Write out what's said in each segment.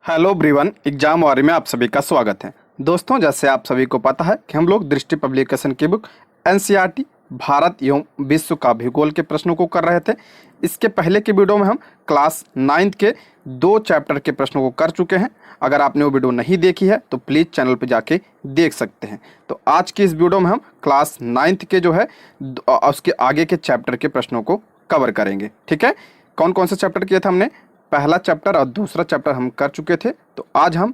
Hello everyone, exam warrior में आप सभी का स्वागत है। दोस्तों, जैसे आप सभी को पता है कि हम लोग दृष्टि पब्लिकेशन की बुक एनसीईआरटी भारत एवं विश्व का भूगोल के प्रश्नों को कर रहे थे। इसके पहले के वीडियो में हम क्लास 9th के 2 चैप्टर के प्रश्नों को कर चुके हैं। अगर आपने वो वीडियो नहीं देखी है तो प्लीज़ चैनल पर जाके देख सकते हैं। तो आज की इस वीडियो में हम क्लास 9th के जो है उसके आगे के चैप्टर के प्रश्नों को कवर करेंगे। ठीक है, कौन कौन से चैप्टर किए थे हमने? पहला चैप्टर और दूसरा चैप्टर हम कर चुके थे। तो आज हम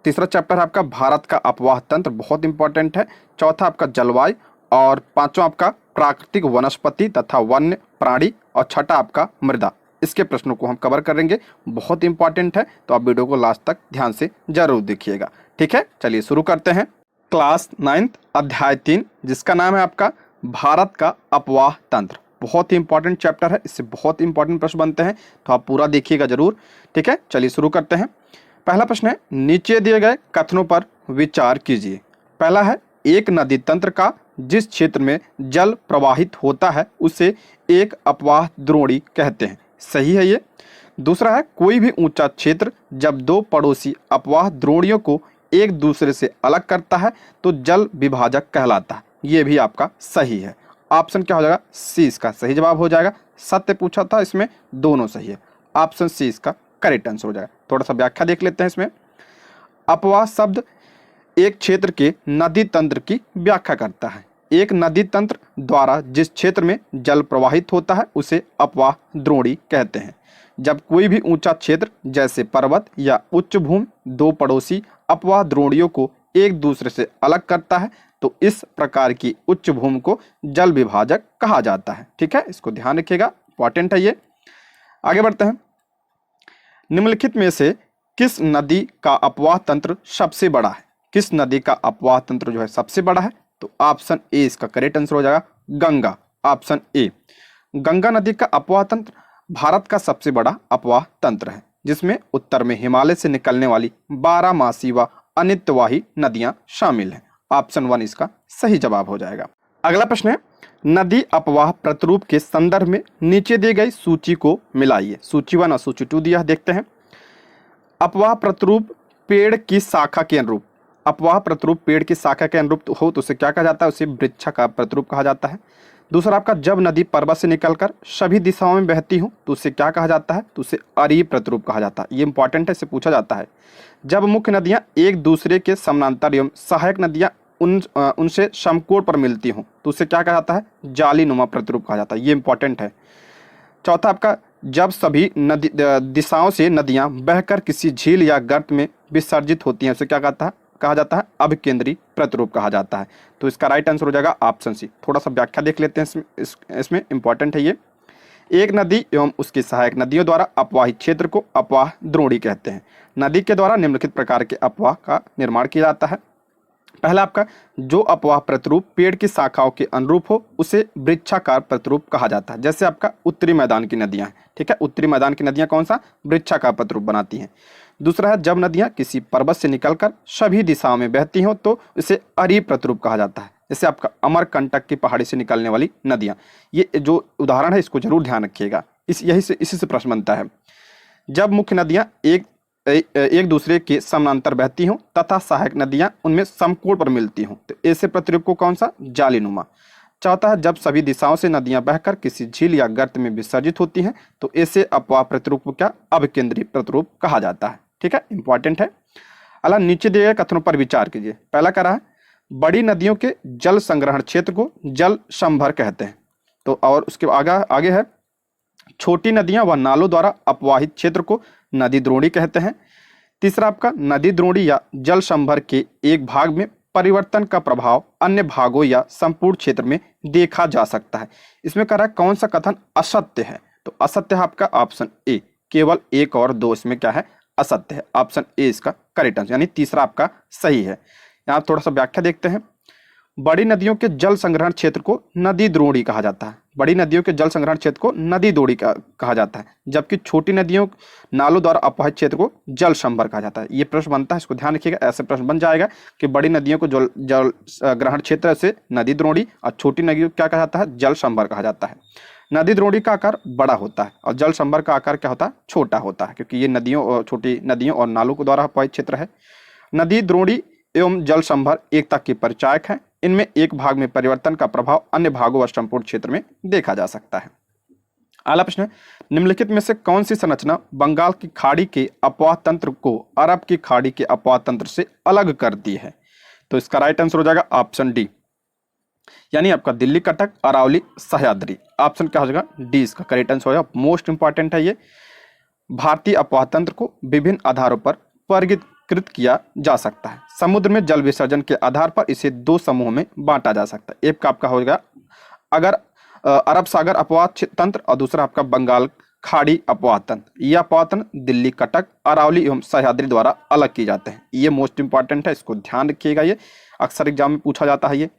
तीसरा चैप्टर आपका भारत का अपवाह तंत्र, बहुत इंपॉर्टेंट है। चौथा आपका जलवायु और पांचवा आपका प्राकृतिक वनस्पति तथा वन्य प्राणी और छठा आपका मृदा, इसके प्रश्नों को हम कवर करेंगे। बहुत इंपॉर्टेंट है, तो आप वीडियो को लास्ट तक ध्यान से जरूर देखिएगा। ठीक है, चलिए शुरू करते हैं। क्लास 9th अध्याय 3, जिसका नाम है आपका भारत का अपवाह तंत्र। बहुत ही इंपॉर्टेंट चैप्टर है, इससे बहुत इंपॉर्टेंट प्रश्न बनते हैं, तो आप पूरा देखिएगा जरूर। ठीक है, चलिए शुरू करते हैं। पहला प्रश्न है, नीचे दिए गए कथनों पर विचार कीजिए। पहला है, एक नदी तंत्र का जिस क्षेत्र में जल प्रवाहित होता है उसे एक अपवाह द्रोणी कहते हैं। सही है ये। दूसरा है, कोई भी ऊंचा क्षेत्र जब दो पड़ोसी अपवाह द्रोणियों को एक दूसरे से अलग करता है तो जल विभाजक कहलाता है। ये भी आपका सही है। ऑप्शन क्या हो जाएगा? सी इसका सही जवाब हो जाएगा। सत्य पूछा था, इसमें दोनों सही है। ऑप्शन सी इसका करेक्ट आंसर हो जाएगा। थोड़ा सा व्याख्या देख लेते हैं इसमें। अपवाह शब्द एक क्षेत्र के नदी तंत्र की व्याख्या करता है। एक नदी तंत्र द्वारा जिस क्षेत्र में जल प्रवाहित होता है उसे अपवाह द्रोणी कहते हैं। जब कोई भी ऊंचा क्षेत्र जैसे पर्वत या उच्च भूमि दो पड़ोसी अपवाह द्रोणियों को एक दूसरे से अलग करता है तो इस प्रकार की उच्च भूमि को जल विभाजक कहा जाता है। ठीक है, इसको ध्यान रखिएगा, इंपॉर्टेंट है ये। आगे बढ़ते हैं। निम्नलिखित में से किस नदी का अपवाह तंत्र सबसे बड़ा है? किस नदी का अपवाह तंत्र जो है सबसे बड़ा है? तो ऑप्शन ए इसका करेक्ट आंसर हो जाएगा, गंगा। ऑप्शन ए, गंगा नदी का अपवाह तंत्र भारत का सबसे बड़ा अपवाह तंत्र है, जिसमें उत्तर में हिमालय से निकलने वाली 12 व अनित्यवाही नदियां शामिल हैं। ऑप्शन 1 इसका सही जवाब हो जाएगा। अगला प्रश्न है, नदी अपवाह प्रतिरूप के संदर्भ में नीचे दी गई सूची को मिलाइए। सूची 1 और सूची 2 दिया, देखते हैं। अपवाह प्रतिरूप पेड़ की शाखा के अनुरूप। अपवाह प्रतिरूप पेड़ की शाखा के अनुरूप हो तो उसे क्या कहा जाता है? उसे वृक्षाकार प्रतिरूप कहा जाता है। दूसरा आपका, जब नदी पर्वत से निकलकर सभी दिशाओं में बहती हो तो उसे क्या कहा जाता है? तो उसे अरीब प्रतिरूप कहा जाता है। ये इंपॉर्टेंट है, इससे पूछा जाता है। जब मुख्य नदियां एक दूसरे के समानांतर एवं सहायक नदियां उनसे समकोण पर मिलती हों तो उसे क्या कहा जाता है? जालीनुमा प्रतिरूप कहा जाता है। ये इंपॉर्टेंट है। चौथा आपका, जब सभी नदी दिशाओं से नदियां बहकर किसी झील या गर्त में विसर्जित होती हैं उसे क्या कहा जाता है? अभिकेंद्री प्रतिरूप कहा जाता है। तो इसका राइट आंसर हो जाएगा ऑप्शन सी। थोड़ा सा व्याख्या देख लेते हैं इसमें इंपॉर्टेंट है ये। एक नदी एवं उसकी सहायक नदियों द्वारा अपवाहित क्षेत्र को अपवाह द्रोणी कहते हैं। नदी के द्वारा निम्नलिखित प्रकार के अपवाह का निर्माण किया जाता है। पहला आपका, जो अपवाह प्रतिरूप पेड़ की शाखाओं के अनुरूप हो उसे वृक्षाकार प्रतिरूप कहा जाता है। जैसे आपका उत्तरी मैदान की नदियां हैं। ठीक है, उत्तरी मैदान की नदियां कौन सा? वृक्षाकार प्रतिरूप बनाती हैं। दूसरा है, जब नदियां किसी पर्वत से निकलकर सभी दिशाओं में बहती हों तो इसे अरीब प्रतिरूप कहा जाता है। जैसे आपका अमरकंटक की पहाड़ी से निकलने वाली नदियां। ये जो उदाहरण है इसको जरूर ध्यान रखिएगा, इसी से प्रश्न बनता है। जब मुख्य नदियां एक दूसरे के समानांतर बहती हों तथा सहायक नदियां उनमें समकोण पर मिलती हों तो ऐसे प्रतिरूप को कौन सा? जालीनुमा। चौथा है, जब सभी दिशाओं से नदियां बहकर किसी झील या गर्त में विसर्जित होती हैं तो ऐसे अपवाह प्रतिरूप को क्या? अभिकेंद्री प्रतिरूप कहा जाता है। ठीक है, इंपॉर्टेंट है। अगला, नीचे दिए गए कथनों पर विचार कीजिए। पहला कह रहा है, बड़ी नदियों के जल संग्रहण क्षेत्र को जल संभर कहते हैं। तो और उसके आगे है, छोटी नदियां व नालों द्वारा अपवाहित क्षेत्र को नदी द्रोणी कहते हैं। तीसरा आपका, नदी द्रोणी या जल संभर के एक भाग में परिवर्तन का प्रभाव अन्य भागों या संपूर्ण क्षेत्र में देखा जा सकता है। इसमें कह रहा है कौन सा कथन असत्य है? तो असत्य है आपका ऑप्शन ए। केवल 1 और 2 इसमें क्या है? असत्य है। ऑप्शन ए इसका करेक्ट आंसर, यानी तीसरा आपका सही है। यहाँ थोड़ा सा व्याख्या देखते हैं। बड़ी नदियों के जल संग्रहण क्षेत्र को नदी द्रोणी कहा जाता है। बड़ी नदियों के जल संग्रहण क्षेत्र को नदी द्रोणी कहा जाता है, जबकि छोटी नदियों नालों द्वारा अपवाहित क्षेत्र को जल संभर कहा जाता है। ये प्रश्न बनता है, इसको ध्यान रखिएगा। ऐसे प्रश्न बन जाएगा कि बड़ी नदियों को जल ग्रहण क्षेत्र से नदी द्रोणी और छोटी नदियों को क्या कहा जाता है? जल संभर कहा जाता है। नदी द्रोणी का आकार बड़ा होता है और जल संभर का आकार क्या होता है, छोटा होता है, क्योंकि ये नदियों और छोटी नदियों और नालों के द्वारा अपावित क्षेत्र है। नदी द्रोणी एवं जल संभर एकता की परिचायक है। इनमें एक भाग में परिवर्तन का प्रभाव अन्य भागों व संपूर्ण क्षेत्र में देखा जा सकता है। अगला प्रश्न है, निम्नलिखित में से कौन सी संरचना बंगाल की खाड़ी के अपवाह तंत्र को अरब की खाड़ी के अपवाह तंत्र से अलग करती है? तो इसका राइट आंसर हो जाएगा ऑप्शन डी, यानी आपका दिल्ली कटक अरावली सह्याद्री। ऑप्शन क्या हो जाएगा, डी इसका करेक्ट आंसर हो जाएगा। मोस्ट इंपॉर्टेंट है ये। भारतीय अपवाह तंत्र को विभिन्न आधारों पर वर्गीकृत किया जा सकता है। समुद्र में जल विसर्जन के आधार पर इसे दो समूहों में बांटा जा सकता है। एक का आपका होगा अगर अरब सागर अपवाह तंत्र और दूसरा आपका बंगाल खाड़ी अपवाह तंत्र। यह अपवाह तंत्र दिल्ली कटक अरावली एवं सह्याद्री द्वारा अलग किए जाते हैं। ये मोस्ट इंपॉर्टेंट है, इसको ध्यान रखिएगा, ये अक्सर एग्जाम में पूछा जाता है। ये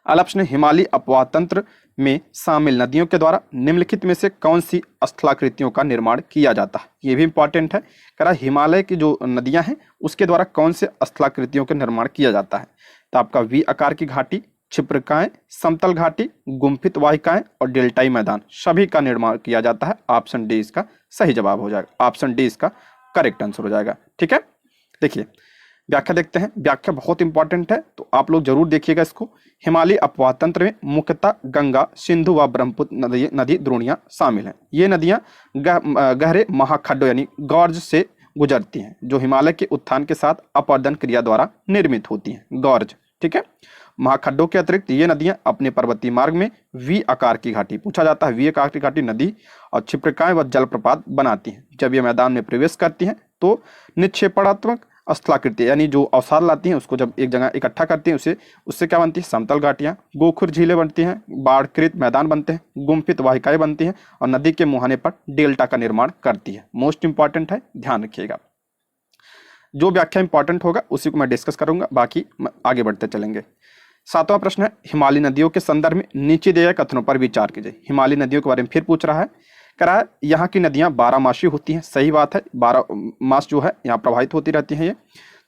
अगला प्रश्न, हिमालयी अपवाह तंत्र में शामिल नदियों के द्वारा निम्नलिखित में से कौन सी स्थलाकृतियों का निर्माण किया जाता है? ये भी इंपॉर्टेंट है। कह रहा हिमालय की जो नदियां हैं उसके द्वारा कौन से स्थलाकृतियों का निर्माण किया जाता है? तो आपका वी आकार की घाटी, क्षिप्रकाएं, समतल घाटी, गुम्फित वाहिकाएं और डेल्टाई मैदान सभी का निर्माण किया जाता है। ऑप्शन डी इसका सही जवाब हो जाएगा। ऑप्शन डी इसका करेक्ट आंसर हो जाएगा। ठीक है, देखिए व्याख्या देखते हैं। व्याख्या बहुत इंपॉर्टेंट है, तो आप लोग जरूर देखिएगा इसको। हिमालयी अपवाह तंत्र में मुख्यतः गंगा, सिंधु व ब्रह्मपुत्र नदी द्रोणियां शामिल हैं। ये नदियां गहरे महाखड्डों यानी गॉर्ज से गुजरती हैं, जो हिमालय के उत्थान के साथ अपरदन क्रिया द्वारा निर्मित होती हैं। गॉर्ज, ठीक है। महाखड्डों के अतिरिक्त ये नदियां अपने पर्वतीय मार्ग में वी आकार की घाटी, पूछा जाता है वी आकार की घाटी नदी और क्षिप्रकाएं व जलप्रपात बनाती हैं। जब ये मैदान में प्रवेश करती हैं तो निक्षेपणात्मक स्थलाकृति यानी जो अवसाद लाती हैं उसको जब एक जगह इकट्ठा करती हैं उससे क्या बनती है, समतल घाटियां, गोखुर झीलें बनती हैं, बाढ़कृत मैदान बनते हैं, गुम्फित वाहिकाएं बनती हैं और नदी के मुहाने पर डेल्टा का निर्माण करती है। मोस्ट इंपॉर्टेंट है, ध्यान रखिएगा। जो व्याख्या इंपॉर्टेंट होगा उसी को मैं डिस्कस करूंगा, बाकी आगे बढ़ते चलेंगे। सातवां प्रश्न है, हिमालयी नदियों के संदर्भ में नीचे दिए कथनों पर विचार कीजिए। हिमालयी नदियों के बारे में फिर पूछ रहा है, कह रहा है यहाँ की नदियां 12 होती हैं। सही बात है, 12 मास जो है यहाँ प्रवाहित होती रहती हैं ये।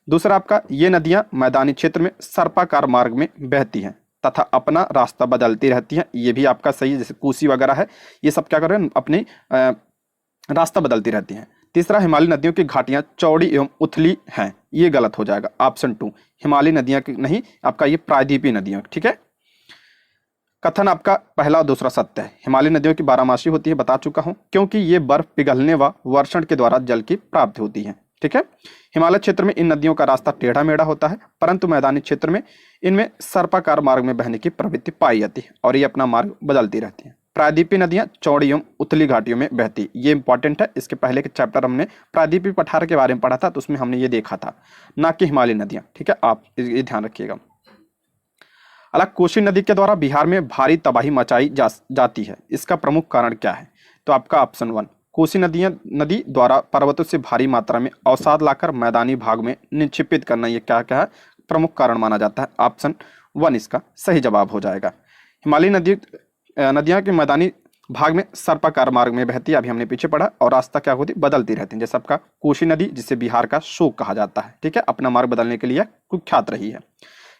दूसरा आपका ये नदियां मैदानी क्षेत्र में सर्पाकार मार्ग में बहती हैं तथा अपना रास्ता बदलती रहती हैं। ये भी आपका सही है, जैसे कोसी वगैरह है, ये सब क्या कर रहे हैं, अपने रास्ता बदलती रहती हैं। तीसरा, हिमालयी नदियों की घाटियां चौड़ी एवं उथली हैं। ये गलत हो जाएगा, ऑप्शन 2। हिमालयी नदियां की नहीं, आपका ये प्रायद्वीपीय नदियां, ठीक है। कथन आपका पहला और दूसरा सत्य है। हिमालयी नदियों की 12 होती है, बता चुका हूं, क्योंकि ये बर्फ पिघलने व वर्षण के द्वारा जल की प्राप्ति होती है, ठीक है। हिमालय क्षेत्र में इन नदियों का रास्ता टेढ़ा मेढ़ा होता है, परंतु मैदानी क्षेत्र में इनमें सर्पाकार मार्ग में बहने की प्रवृत्ति पाई जाती है और ये अपना मार्ग बदलती रहती है। प्रायद्वीपीय नदियां चौड़ी एवं उथली घाटियों में बहती, ये इंपॉर्टेंट है। इसके पहले के चैप्टर हमने प्रायद्वीपीय पठार के बारे में पढ़ा था, तो उसमें हमने ये देखा था, ना कि हिमालयी नदियां, ठीक है। आप ये ध्यान रखिएगा। अलग कोसी नदी के द्वारा बिहार में भारी तबाही मचाई जाती है, इसका प्रमुख कारण क्या है? तो आपका ऑप्शन 1, कोसी नदी द्वारा पर्वतों से भारी मात्रा में अवसाद लाकर मैदानी भाग में निक्षेपित करना, ये क्या क्या है, प्रमुख कारण माना जाता है। ऑप्शन 1 इसका सही जवाब हो जाएगा। हिमालयी नदियां के मैदानी भाग में सर्पाकार मार्ग में बहती है, अभी हमने पीछे पढ़ा, और रास्ता क्या होती बदलती रहती है। जैसे आपका कोसी नदी, जिसे बिहार का शोक कहा जाता है, ठीक है, अपना मार्ग बदलने के लिए कुख्यात रही है।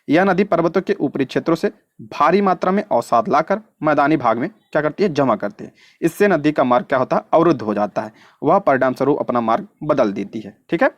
यह नदी पर्वतों के ऊपरी क्षेत्रों से भारी मात्रा में अवसाद लाकर मैदानी भाग में क्या करती है, जमा करती है। इससे नदी का मार्ग क्या होता है, अवरुद्ध हो जाता है, वह परिणाम स्वरूप अपना मार्ग बदल देती है, ठीक है।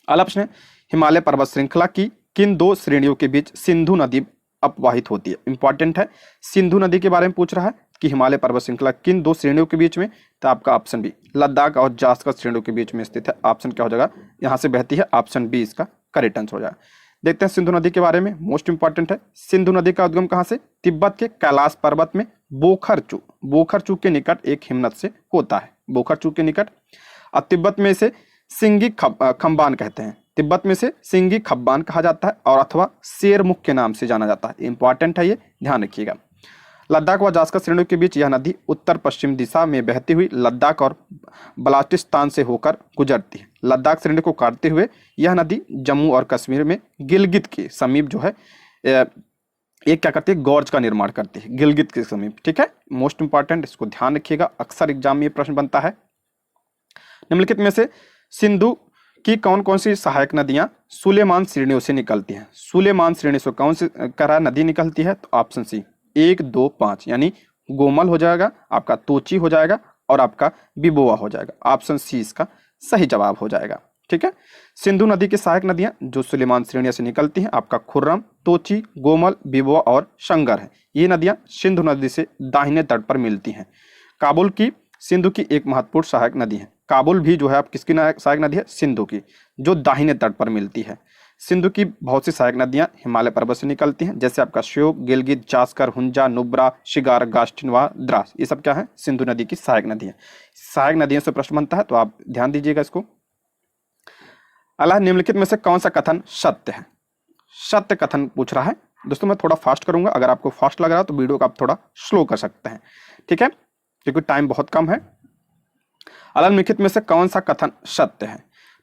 अगला प्रश्न है, हिमालय पर्वत श्रृंखला की किन दो श्रेणियों के बीच सिंधु नदी अपवाहित होती है? इंपॉर्टेंट है, सिंधु नदी के बारे में पूछ रहा है कि हिमालय पर्वत श्रृंखला किन दो श्रेणियों के बीच में, तो आपका ऑप्शन बी, लद्दाख और जास्कर श्रेणियों के बीच में स्थित है। ऑप्शन क्या हो जाएगा, यहाँ से बहती है, ऑप्शन बी इसका करेक्ट आंसर हो जाएगा। देखते हैं सिंधु नदी के बारे में, मोस्ट इंपॉर्टेंट है। सिंधु नदी का उद्गम कहाँ से? तिब्बत के कैलाश पर्वत में बोखरचू के निकट एक हिमनद से होता है, बोखरचू के निकट। और तिब्बत में इसे सिंगी खम्बान कहते हैं, तिब्बत में से सिंगी खब्बान कहा जाता है, और अथवा शेरमुख के नाम से जाना जाता है। इंपॉर्टेंट है, ये ध्यान रखिएगा। लद्दाख व जास्कर श्रेणियों के बीच यह नदी उत्तर पश्चिम दिशा में बहती हुई लद्दाख और बलाचिस्तान से होकर गुजरती है। लद्दाख श्रेणी को काटते हुए यह नदी जम्मू और कश्मीर में गिलगित के समीप जो है एक क्या करती है, गॉर्ज का निर्माण करती है, गिलगित के समीप, ठीक है। मोस्ट इंपॉर्टेंट, इसको ध्यान रखिएगा, अक्सर एग्जाम में ये प्रश्न बनता है। निम्नलिखित में से सिंधु की कौन कौन सी सहायक नदियां सुलेमान श्रेणियों से निकलती हैं? सुलेमान श्रेणी से कौन सी करा नदी निकलती है? तो ऑप्शन सी 1, 2, 5 यानी गोमल हो जाएगा, आपका तोची हो जाएगा और आपका बिबोआ हो जाएगा। ऑप्शन सी इसका सही जवाब हो जाएगा। ठीक है। सिंधु नदी की सहायक नदियां जो सुलेमान श्रेणी से निकलती हैं, आपका खुर्रम, तोची, गोमल, बिबोआ और शंगर है। ये नदियां सिंधु नदी से दाहिने तट पर मिलती हैं। काबुल की सिंधु की एक महत्वपूर्ण सहायक नदी है। काबुल भी जो है आप किसकी सहायक नदी है? सिंधु की, जो दाहिने तट पर मिलती है। सिंधु की बहुत सी सहायक नदियां हिमालय पर्वत से निकलती हैं, जैसे आपका श्योक, गिलगित, जास्कर, हुंजा, नुब्रा, शिगार, गास्टिन व द्रास। ये सब क्या है? सिंधु नदी की सहायक नदी है। सहायक नदियों से प्रश्न बनता है, तो आप ध्यान दीजिएगा इसको। अल्लाह निम्नलिखित में से कौन सा कथन सत्य है? सत्य कथन पूछ रहा है। दोस्तों मैं थोड़ा फास्ट करूंगा, अगर आपको फास्ट लग रहा है तो वीडियो को आप थोड़ा स्लो कर सकते हैं। ठीक है, क्योंकि टाइम बहुत कम है। अल्लाह निम्नलिखित में से कौन सा कथन सत्य है?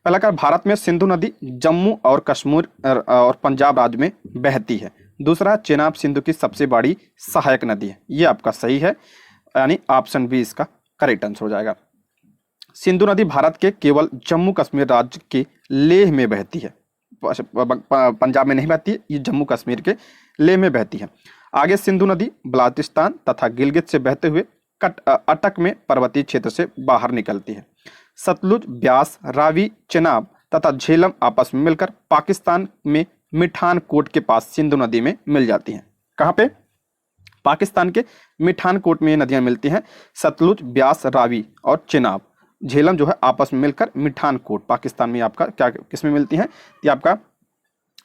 पहला का भारत में सिंधु नदी जम्मू और कश्मीर और पंजाब राज्य में बहती है। दूसरा, चेनाब सिंधु की सबसे बड़ी सहायक नदी है। ये आपका सही है, यानी ऑप्शन बी इसका करेक्ट आंसर हो जाएगा। सिंधु नदी भारत के केवल जम्मू कश्मीर राज्य के लेह में बहती है, पंजाब में नहीं बहती है, ये जम्मू कश्मीर के लेह में बहती है। आगे सिंधु नदी बलोचिस्तान तथा गिलगित से बहते हुए अटक में पर्वतीय क्षेत्र से बाहर निकलती है। सतलुज, ब्यास, रावी, चेनाब तथा झेलम आपस में मिलकर पाकिस्तान में मिठान कोट के पास सिंधु नदी में मिल जाती हैं। कहाँ पे? पाकिस्तान के मिठान कोट में ये नदियां मिलती हैं। सतलुज, ब्यास, रावी और चेनाब, झेलम जो है आपस में मिलकर मिठान कोट पाकिस्तान में आपका क्या किसमें मिलती हैं? ये आपका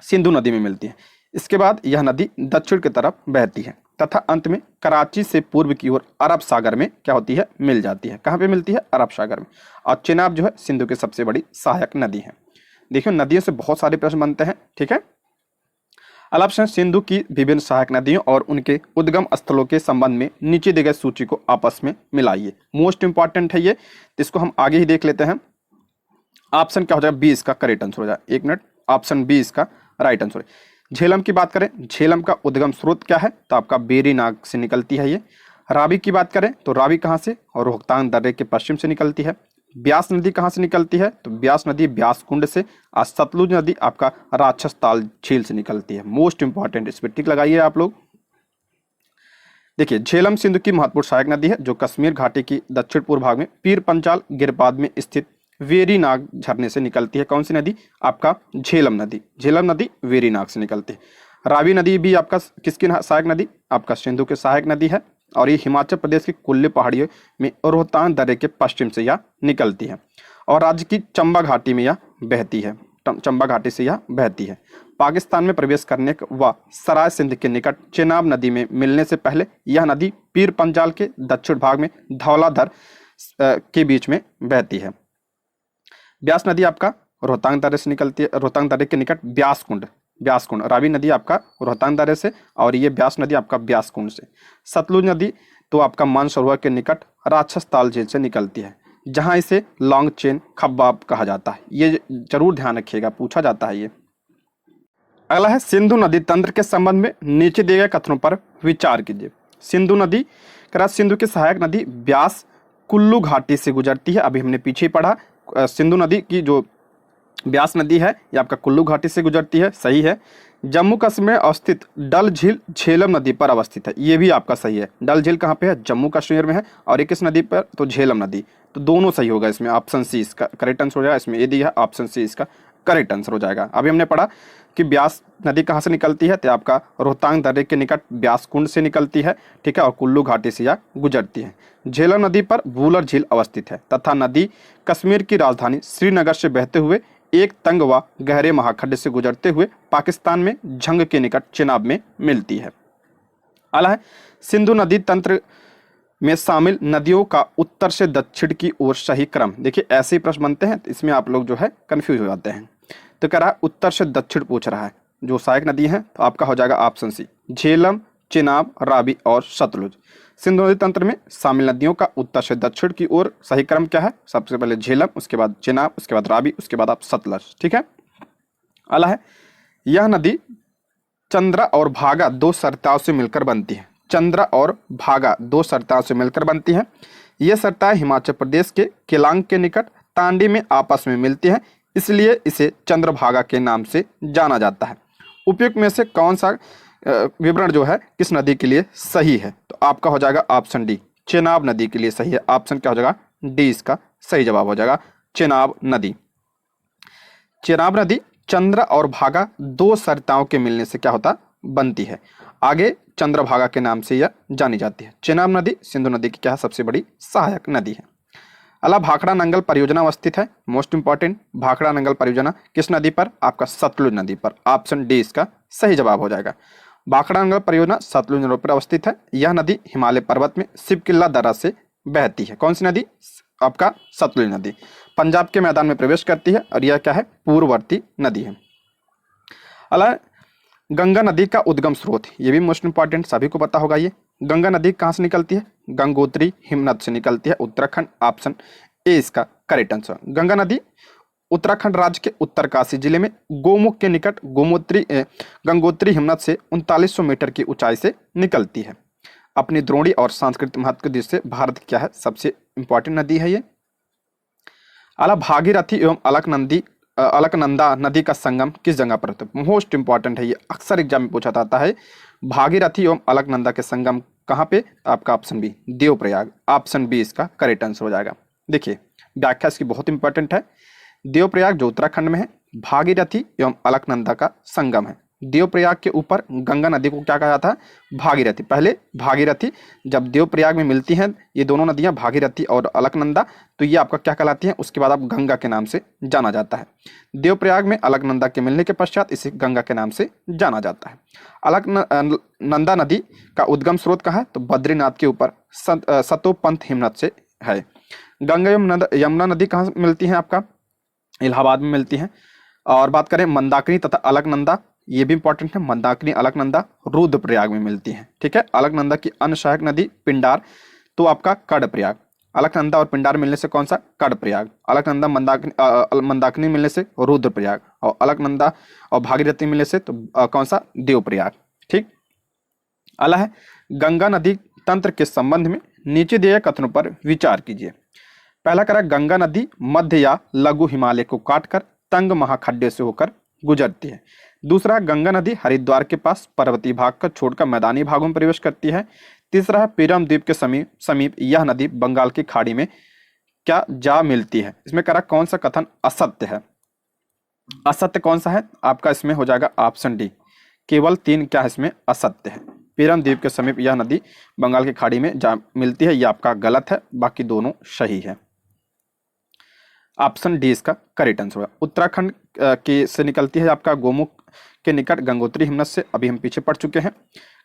सिंधु नदी में मिलती है। इसके बाद यह नदी दक्षिण की तरफ बहती है तथा अंत में कराची से पूर्व की ओर अरब सागर में क्या होती है? मिल जाती है। कहाँ पे मिलती है? अरब सागर में। और चेनाब जो है सिंधु की सबसे बड़ी सहायक नदी है। देखिए नदियों से बहुत सारे प्रश्न बनते हैं। ठीक है, अब ऑप्शन सिंधु की विभिन्न सहायक नदियों और उनके उद्गम स्थलों के संबंध में नीचे दी गई सूची को आपस में मिलाइए। मोस्ट इंपॉर्टेंट है ये, इसको हम आगे ही देख लेते हैं। ऑप्शन क्या हो जाएगा? बी इसका करेक्ट आंसर हो जाएगा। एक मिनट, ऑप्शन बी इसका राइट आंसर है। झेलम की बात करें, झेलम का उद्गम स्रोत क्या है? तो आपका बेरी नाग से निकलती है ये। रावी की बात करें तो रावी कहाँ से? और रोहतांग दर्रे के पश्चिम से निकलती है। ब्यास नदी कहाँ से निकलती है? तो ब्यास नदी ब्यास कुंड से। और सतलुज नदी आपका राक्षस ताल झील से निकलती है। मोस्ट इंपॉर्टेंट, इस पर टिक लगाइए आप लोग। देखिए झेलम सिंधु की महत्वपूर्ण सहायक नदी है, जो कश्मीर घाटी की दक्षिण पूर्व भाग में पीर पंचाल गिरबाद में स्थित वेरीनाग झरने से निकलती है। कौन सी नदी? आपका झेलम नदी। झेलम नदी वेरीनाग से निकलती है। रावी नदी भी आपका किसकी सहायक नदी? आपका सिंधु की सहायक नदी है, और ये हिमाचल प्रदेश की कुल्लू पहाड़ियों में रोहतांग दर्रे के पश्चिम से यह निकलती है, और राज्य की चंबा घाटी में यह बहती है। चंबा घाटी से यह बहती है। पाकिस्तान में प्रवेश करने व सराय सिंध के निकट चेनाब नदी में मिलने से पहले यह नदी पीर पंजाल के दक्षिण भाग में धौलाधर के बीच में बहती है। ब्यास नदी आपका रोहतांग दर्रे से निकलती है, रोहतांग दर्रे के निकट ब्यास कुंड। रावी नदी आपका रोहतांग दर्रे से, और ये ब्यास नदी आपका ब्यास कुंड से। सतलुज नदी तो आपका मानसरोवर के निकट राक्षस ताल झील से निकलती है, जहां इसे लॉन्ग चेन खब्बाब कहा जाता है। ये जरूर ध्यान रखिएगा, पूछा जाता है ये। अगला है सिंधु नदी तंत्र के संबंध में नीचे दिए गए कथनों पर विचार कीजिए। सिंधु नदी सिंधु की सहायक नदी ब्यास कुल्लू घाटी से गुजरती है। अभी हमने पीछे ही पढ़ा, सिंधु नदी की जो ब्यास नदी है ये आपका कुल्लू घाटी से गुजरती है, सही है। जम्मू कश्मीर में अवस्थित डल झील झेलम नदी पर अवस्थित है, ये भी आपका सही है। डल झील कहाँ पे है? जम्मू कश्मीर में है। और ये किस नदी पर? तो झेलम नदी। तो दोनों सही होगा इसमें, ऑप्शन सी इसका करेक्ट आंसर हो जाएगा। इसमें ये दिया है, ऑप्शन सी इसका करेक्ट आंसर हो जाएगा। अभी हमने पढ़ा कि ब्यास नदी कहाँ से निकलती है? तो आपका रोहतांग दर्रे के निकट ब्यास कुंड से निकलती है, ठीक है, और कुल्लू घाटी से यह गुजरती है। झेलम नदी पर वूलर झील अवस्थित है तथा नदी कश्मीर की राजधानी श्रीनगर से बहते हुए एक तंग व गहरे महाखंड से गुजरते हुए पाकिस्तान में झंग के निकट चेनाब में मिलती है। अगला है सिंधु नदी तंत्र में शामिल नदियों का उत्तर से दक्षिण की ओर सही क्रम। देखिए ऐसे ही प्रश्न बनते हैं, तो इसमें आप लोग जो है कंफ्यूज हो जाते हैं। तो कह रहा है उत्तर से दक्षिण पूछ रहा है, जो सहायक नदी है, तो आपका हो जाएगा ऑप्शन सी झेलम, चेनाब, रावी और सतलुज। सिंधु नदी तंत्र में शामिल नदियों का उत्तर से दक्षिण की ओर सही क्रम क्या है? सबसे पहले झेलम, उसके बाद चेनाब, उसके बाद रावी, उसके बाद आप सतलज, ठीक है। अगला है यह नदी चंद्रा और भागा दो सरताओं से मिलकर बनती है। चंद्रा और भागा दो सरताओं से मिलकर बनती है। ये सरताएं हिमाचल प्रदेश के केलांग के निकट तांडी में आपस में मिलती हैं, इसलिए इसे चंद्रभागा के नाम से जाना जाता है। उपयुक्त में से कौन सा विवरण जो है किस नदी के लिए सही है, तो आपका हो जाएगा ऑप्शन डी, चेनाब नदी के लिए सही है। ऑप्शन क्या हो जाएगा, डी इसका सही जवाब हो जाएगा, चेनाब नदी। चेनाब नदी चंद्र और भागा दो सरिताओं के मिलने से क्या होता, बनती है। आगे चंद्रभागा के नाम से यह जानी जाती है। चेनाब नदी सिंधु नदी की क्या है, सबसे बड़ी सहायक नदी है। अला भाखड़ा नंगल परियोजना अवस्थित है, मोस्ट इंपॉर्टेंट, भाखड़ा नंगल परियोजना किस नदी पर, आपका सतलुज नदी पर। ऑप्शन डी इसका सही जवाब हो जाएगा। भाखड़ा नंगल परियोजना सतलुज नदी पर अवस्थित है। यह नदी हिमालय पर्वत में शिवकिल्ला दर्रा से बहती है। कौन सी नदी, आपका सतलुज नदी पंजाब के मैदान में प्रवेश करती है और यह क्या है, पूर्ववर्ती नदी है। अला गंगा नदी का उद्गम स्रोत, ये भी मोस्ट इंपॉर्टेंट, सभी को पता होगा। ये गंगा नदी कहाँ से निकलती है, गंगोत्री हिमनद से निकलती है, उत्तराखंड। ऑप्शन ए इसका करेक्ट आंसर। गंगा नदी उत्तराखंड राज्य के उत्तरकाशी जिले में गोमुख के निकट गंगोत्री हिमनद से 3900 मीटर की ऊंचाई से निकलती है। अपनी द्रोणी और सांस्कृतिक महत्व की दृष्टि से भारत की क्या है, सबसे इंपॉर्टेंट नदी है ये। अला भागीरथी एवं अलकनंदा नदी का संगम किस जगह पर होता है, मोस्ट इंपॉर्टेंट है ये, अक्सर एग्जाम में पूछा जाता है। भागीरथी एवं अलकनंदा के संगम कहाँ पे, आपका option B, Devprayag. Option B इसका करेक्ट आंसर हो जाएगा। देखिए व्याख्या इसकी बहुत इंपॉर्टेंट है। देवप्रयाग जो उत्तराखंड में है, भागीरथी एवं अलकनंदा का संगम है। देवप्रयाग के ऊपर गंगा नदी को क्या कहा जाता है, भागीरथी। पहले भागीरथी जब देवप्रयाग में मिलती हैं ये दोनों नदियां, भागीरथी और अलकनंदा, तो ये आपका क्या कहलाती हैं, उसके बाद आप गंगा के नाम से जाना जाता है। देवप्रयाग में अलकनंदा के मिलने के पश्चात इसे गंगा के नाम से जाना जाता है। अलकनंदा नदी का उद्गम स्रोत कहाँ है, तो बद्रीनाथ के ऊपर सतोपंथ हिमनद से है। गंगा एवं यमुना नदी कहाँ मिलती है, आपका इलाहाबाद में मिलती है। और बात करें मंदाकिनी तथा अलकनंदा, ये भी इंपॉर्टेंट है, मंदाकिनी अलकनंदा रुद्रप्रयाग में मिलती है। ठीक है, अलकनंदा की अन्य सहायक नदी पिंडार, तो आपका कर्णप्रयाग। अलकनंदा और पिंडार मिलने से कौन सा, कर्णप्रयाग। अलकनंदा मंदाकिनी मिलने से रुद्रप्रयाग, और अलकनंदा और भागीरथी मिलने से तो कौन सा, देवप्रयाग। ठीक। अला है गंगा नदी तंत्र के संबंध में नीचे दिए कथनों पर विचार कीजिए। पहला करा, गंगा नदी मध्य या लघु हिमालय को काटकर तंग महाखड्डे से होकर गुजरती है। दूसरा, गंगा नदी हरिद्वार के पास पर्वतीय भाग का छोड़कर मैदानी भागों में प्रवेश करती है। तीसरा है, पीरम द्वीप के समीप यह नदी बंगाल की खाड़ी में क्या जा मिलती है। इसमें करा कौन सा कथन असत्य है, असत्य कौन सा है, आपका इसमें हो जाएगा ऑप्शन डी, केवल 3 क्या है इसमें असत्य है। पीरम द्वीप के समीप यह नदी बंगाल की खाड़ी में जा मिलती है, यह आपका गलत है, बाकी दोनों सही है। ऑप्शन डी इसका करेक्ट आंसर होगा। उत्तराखंड की से निकलती है आपका गोमुख के निकट गंगोत्री हिमनद से, अभी हम पीछे पढ़ चुके हैं।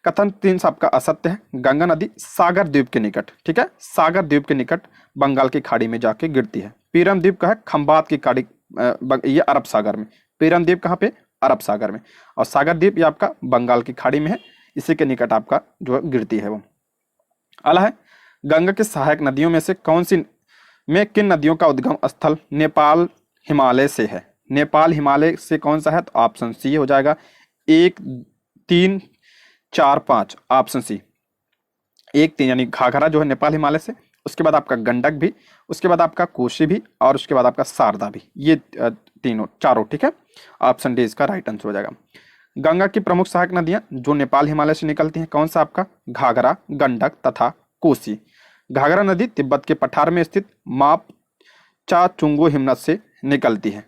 कथन 3 आपका असत्य है। गंगा नदी सागर द्वीप के निकट, ठीक है, सागर द्वीप के निकट बंगाल की खाड़ी में जाके गिरती है। पीरम द्वीप का है खंबात की खाड़ी, ये अरब सागर में। पीरम द्वीप कहाँ पे, अरब सागर में, और सागर द्वीप ये आपका बंगाल की खाड़ी में है, इसी के निकट आपका जो गिरती है वो। अला है गंगा की सहायक नदियों में से कौन सी में किन नदियों का उद्गम स्थल नेपाल हिमालय से है। नेपाल हिमालय से कौन सा है, तो ऑप्शन सी हो जाएगा, 1, 3, 4, 5। ऑप्शन सी 1, 3 यानी घाघरा जो है नेपाल हिमालय से, उसके बाद आपका गंडक भी, उसके बाद आपका कोसी भी, और उसके बाद आपका शारदा भी, ये चारों। ठीक है, ऑप्शन डी इसका राइट आंसर हो जाएगा। गंगा की प्रमुख सहायक नदियां जो नेपाल हिमालय से निकलती हैं, कौन सा आपका, घाघरा, गंडक तथा कोसी। घाघरा नदी तिब्बत के पठार में स्थित मापचा चुंगो हिमनद से निकलती है।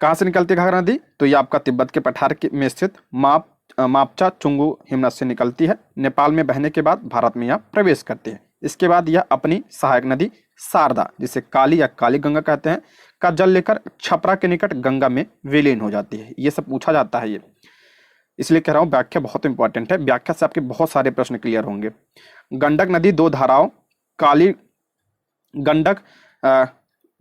कहां से निकलती है घाघरा नदी, तो ये आपका तिब्बत के पठार में स्थित मापचा चुंगो हिमनद से निकलती है। नेपाल में बहने के बाद भारत में यह प्रवेश करती है। इसके बाद यह अपनी सहायक नदी शारदा, जिसे काली या काली गंगा कहते हैं, का जल लेकर छपरा के निकट गंगा में विलीन हो जाती है। ये सब पूछा जाता है, ये इसलिए कह रहा हूं व्याख्या बहुत इंपॉर्टेंट है, व्याख्या से आपके बहुत सारे प्रश्न क्लियर होंगे। गंडक नदी 2 धाराओं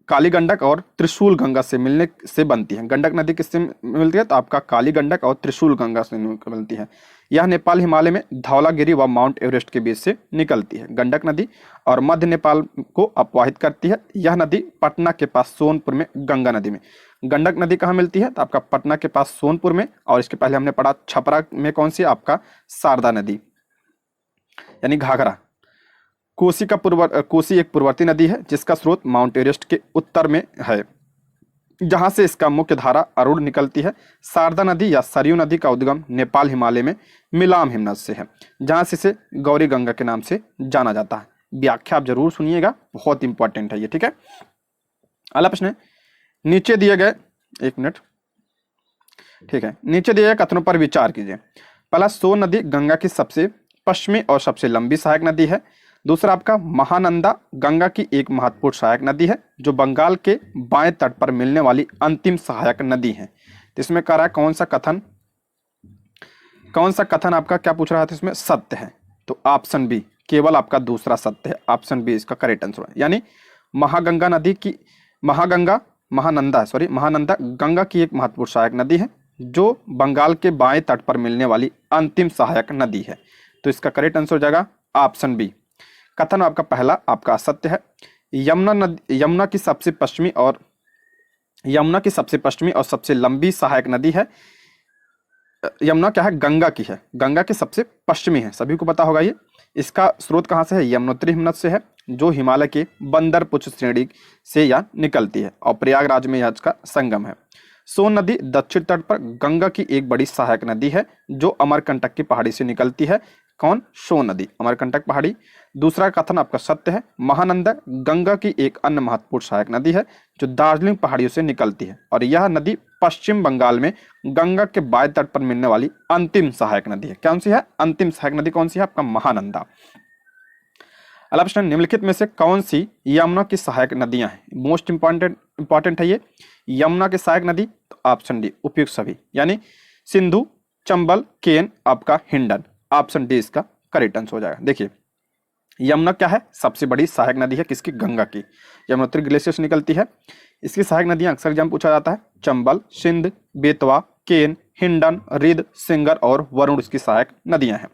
काली गंडक और त्रिशूल गंगा से मिलने से बनती है। गंडक नदी किससे मिलती है, तो आपका काली गंडक और त्रिशूल गंगा से मिलती है। यह नेपाल हिमालय में धौलागिरी व माउंट एवरेस्ट के बीच से निकलती है। गंडक नदी और मध्य नेपाल को अपवाहित करती है। यह नदी पटना के पास सोनपुर में गंगा नदी में। गंडक नदी कहाँ मिलती है, तो आपका पटना के पास सोनपुर में, और इसके पहले हमने पढ़ा छपरा में कौन सी, आपका शारदा नदी यानी घाघरा। कोसी एक पूर्ववर्ती नदी है जिसका स्रोत माउंट एवरेस्ट के उत्तर में है। जहां से इसका मुख्य धारा अरुण निकलती है। शारदा नदी या सरयू नदी का उद्गम नेपाल हिमालय में मिलाम हिमनद से है, जहां से इसे गौरी गंगा के नाम से जाना जाता है। व्याख्या आप जरूर सुनिएगा, बहुत इंपॉर्टेंट है ये, ठीक है। अगला प्रश्न है, नीचे दिए गए, एक मिनट, ठीक है, नीचे दिए गए कथनों पर विचार कीजिए। पहला, सोन नदी गंगा की सबसे पश्चिमी और सबसे लंबी सहायक नदी है। दूसरा आपका, महानंदा गंगा की एक महत्वपूर्ण सहायक नदी है जो बंगाल के बाएं तट पर मिलने वाली अंतिम सहायक नदी है। तो इसमें कह रहा है कौन सा कथन आपका क्या पूछ रहा था इसमें, सत्य है। तो ऑप्शन बी, केवल आपका दूसरा सत्य है, ऑप्शन बी इसका करेक्ट आंसर है। यानी महानंदा गंगा की एक महत्वपूर्ण सहायक नदी है जो बंगाल के बाएं तट पर मिलने वाली अंतिम सहायक नदी है। तो इसका करेक्ट आंसर हो जाएगा ऑप्शन बी। कथन आपका पहला आपका असत्य है। यमुना की सबसे पश्चिमी और सबसे लंबी सहायक नदी है। यमुना क्या है, गंगा की है, गंगा के सबसे पश्चिमी है, सभी को पता होगा ये। इसका स्रोत कहाँ से है, यमुनोत्री हिमनद से है, जो हिमालय के बंदर पुच्छ श्रेणी से यह निकलती है और प्रयागराज में यह इसका संगम है। सोन नदी दक्षिण तट पर गंगा की एक बड़ी सहायक नदी है जो अमरकंटक की पहाड़ी से निकलती है। कौन, सोन नदी, अमरकंटक पहाड़ी। दूसरा कथन आपका सत्य है। महानंदा गंगा की एक अन्य महत्वपूर्ण सहायक नदी है जो दार्जिलिंग पहाड़ियों से निकलती है और यह नदी पश्चिम बंगाल में गंगा के बाएं तट पर मिलने वाली अंतिम सहायक नदी है। कौन सी है, अंतिम सहायक नदी कौन सी है, आपका महानंदा। अगला प्रश्न, निम्नलिखित में से कौन सी यमुना की सहायक नदियां हैं। मोस्ट इंपॉर्टेंट है ये, यमुना की सहायक नदी। तो ऑप्शन डी, उपयुक्त सभी, यानी सिंधु, चंबल, केन, आपका हिंडन। ऑप्शन डी इसका करेक्ट आंसर हो जाएगा। देखिए, यमुना क्या है, सबसे बड़ी सहायक नदी है किसकी, गंगा की, यमुनोत्री ग्लेशियर से निकलती है। इसकी सहायक नदियां अक्सर एग्जाम पूछा जाता है, चंबल, सिंध, बेतवा, केन, हिंडन, रिद, सिंगर और वरुण इसकी सहायक नदियां हैं।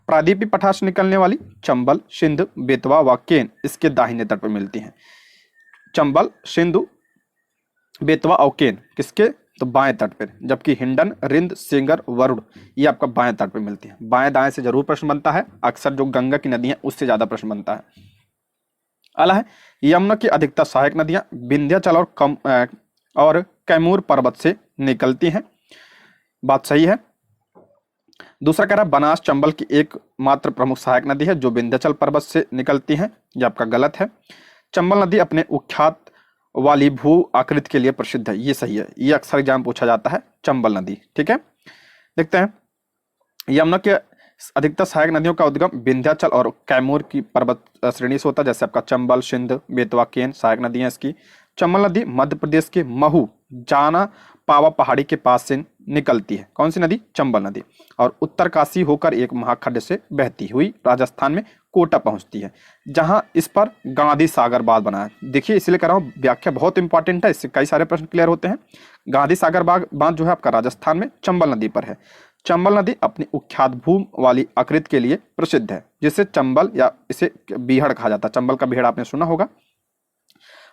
प्रादीपी पठार से निकलने वाली चंबल, सिंध, बेतवा व केन इसके दाहिने तट पर मिलती हैं। चंबल, सिंधु, बेतवा और केन किसके, तो बाएं तट पर, जबकि हिंडन, रिंद, सिंगर, वरुण ये आपका बाएं तट पर मिलती है। बाएं दाएं से जरूर प्रश्न बनता है, अक्सर जो गंगा की नदी है उससे ज्यादा प्रश्न बनता है। अगला है, यमुना की अधिकतर सहायक नदियां विंध्याचल और कैमूर पर्वत से निकलती हैं। बात सही है। दूसरा कह रहा है बनास चंबल की एकमात्र प्रमुख सहायक नदी है जो विंध्याचल पर्वत से निकलती है, यह आपका गलत है। चंबल नदी अपने उख्यात वाली भू आकृति के लिए प्रसिद्ध है, ये सही है, ये अक्सर एग्जाम पूछा जाता है, चंबल नदी, ठीक है। देखते हैं, यमुना के अधिकतर सहायक नदियों का उद्गम विंध्याचल और कैमूर की पर्वत श्रेणी से होता है, जैसे आपका चंबल, सिंध, बेतवा, केन सहायक नदियां इसकी। चंबल नदी मध्य प्रदेश के महू जाना पावा पहाड़ी के पास से निकलती है। कौन सी नदी, चंबल नदी, और उत्तरकाशी होकर एक महाखंड से बहती हुई राजस्थान में कोटा पहुंचती है, जहां इस पर गांधी सागर बांध बना है। देखिए, इसलिए कह रहा हूं, व्याख्या बहुत इंपॉर्टेंट है, इससे कई सारे प्रश्न क्लियर होते हैं। गांधी सागर बांध जो है आपका राजस्थान में चंबल नदी पर है। चंबल नदी अपनी उख्यात भूमि वाली आकृति के लिए प्रसिद्ध है, जिसे चंबल या इसे बीहड़ कहा जाता है। चंबल का बीहड़ आपने सुना होगा।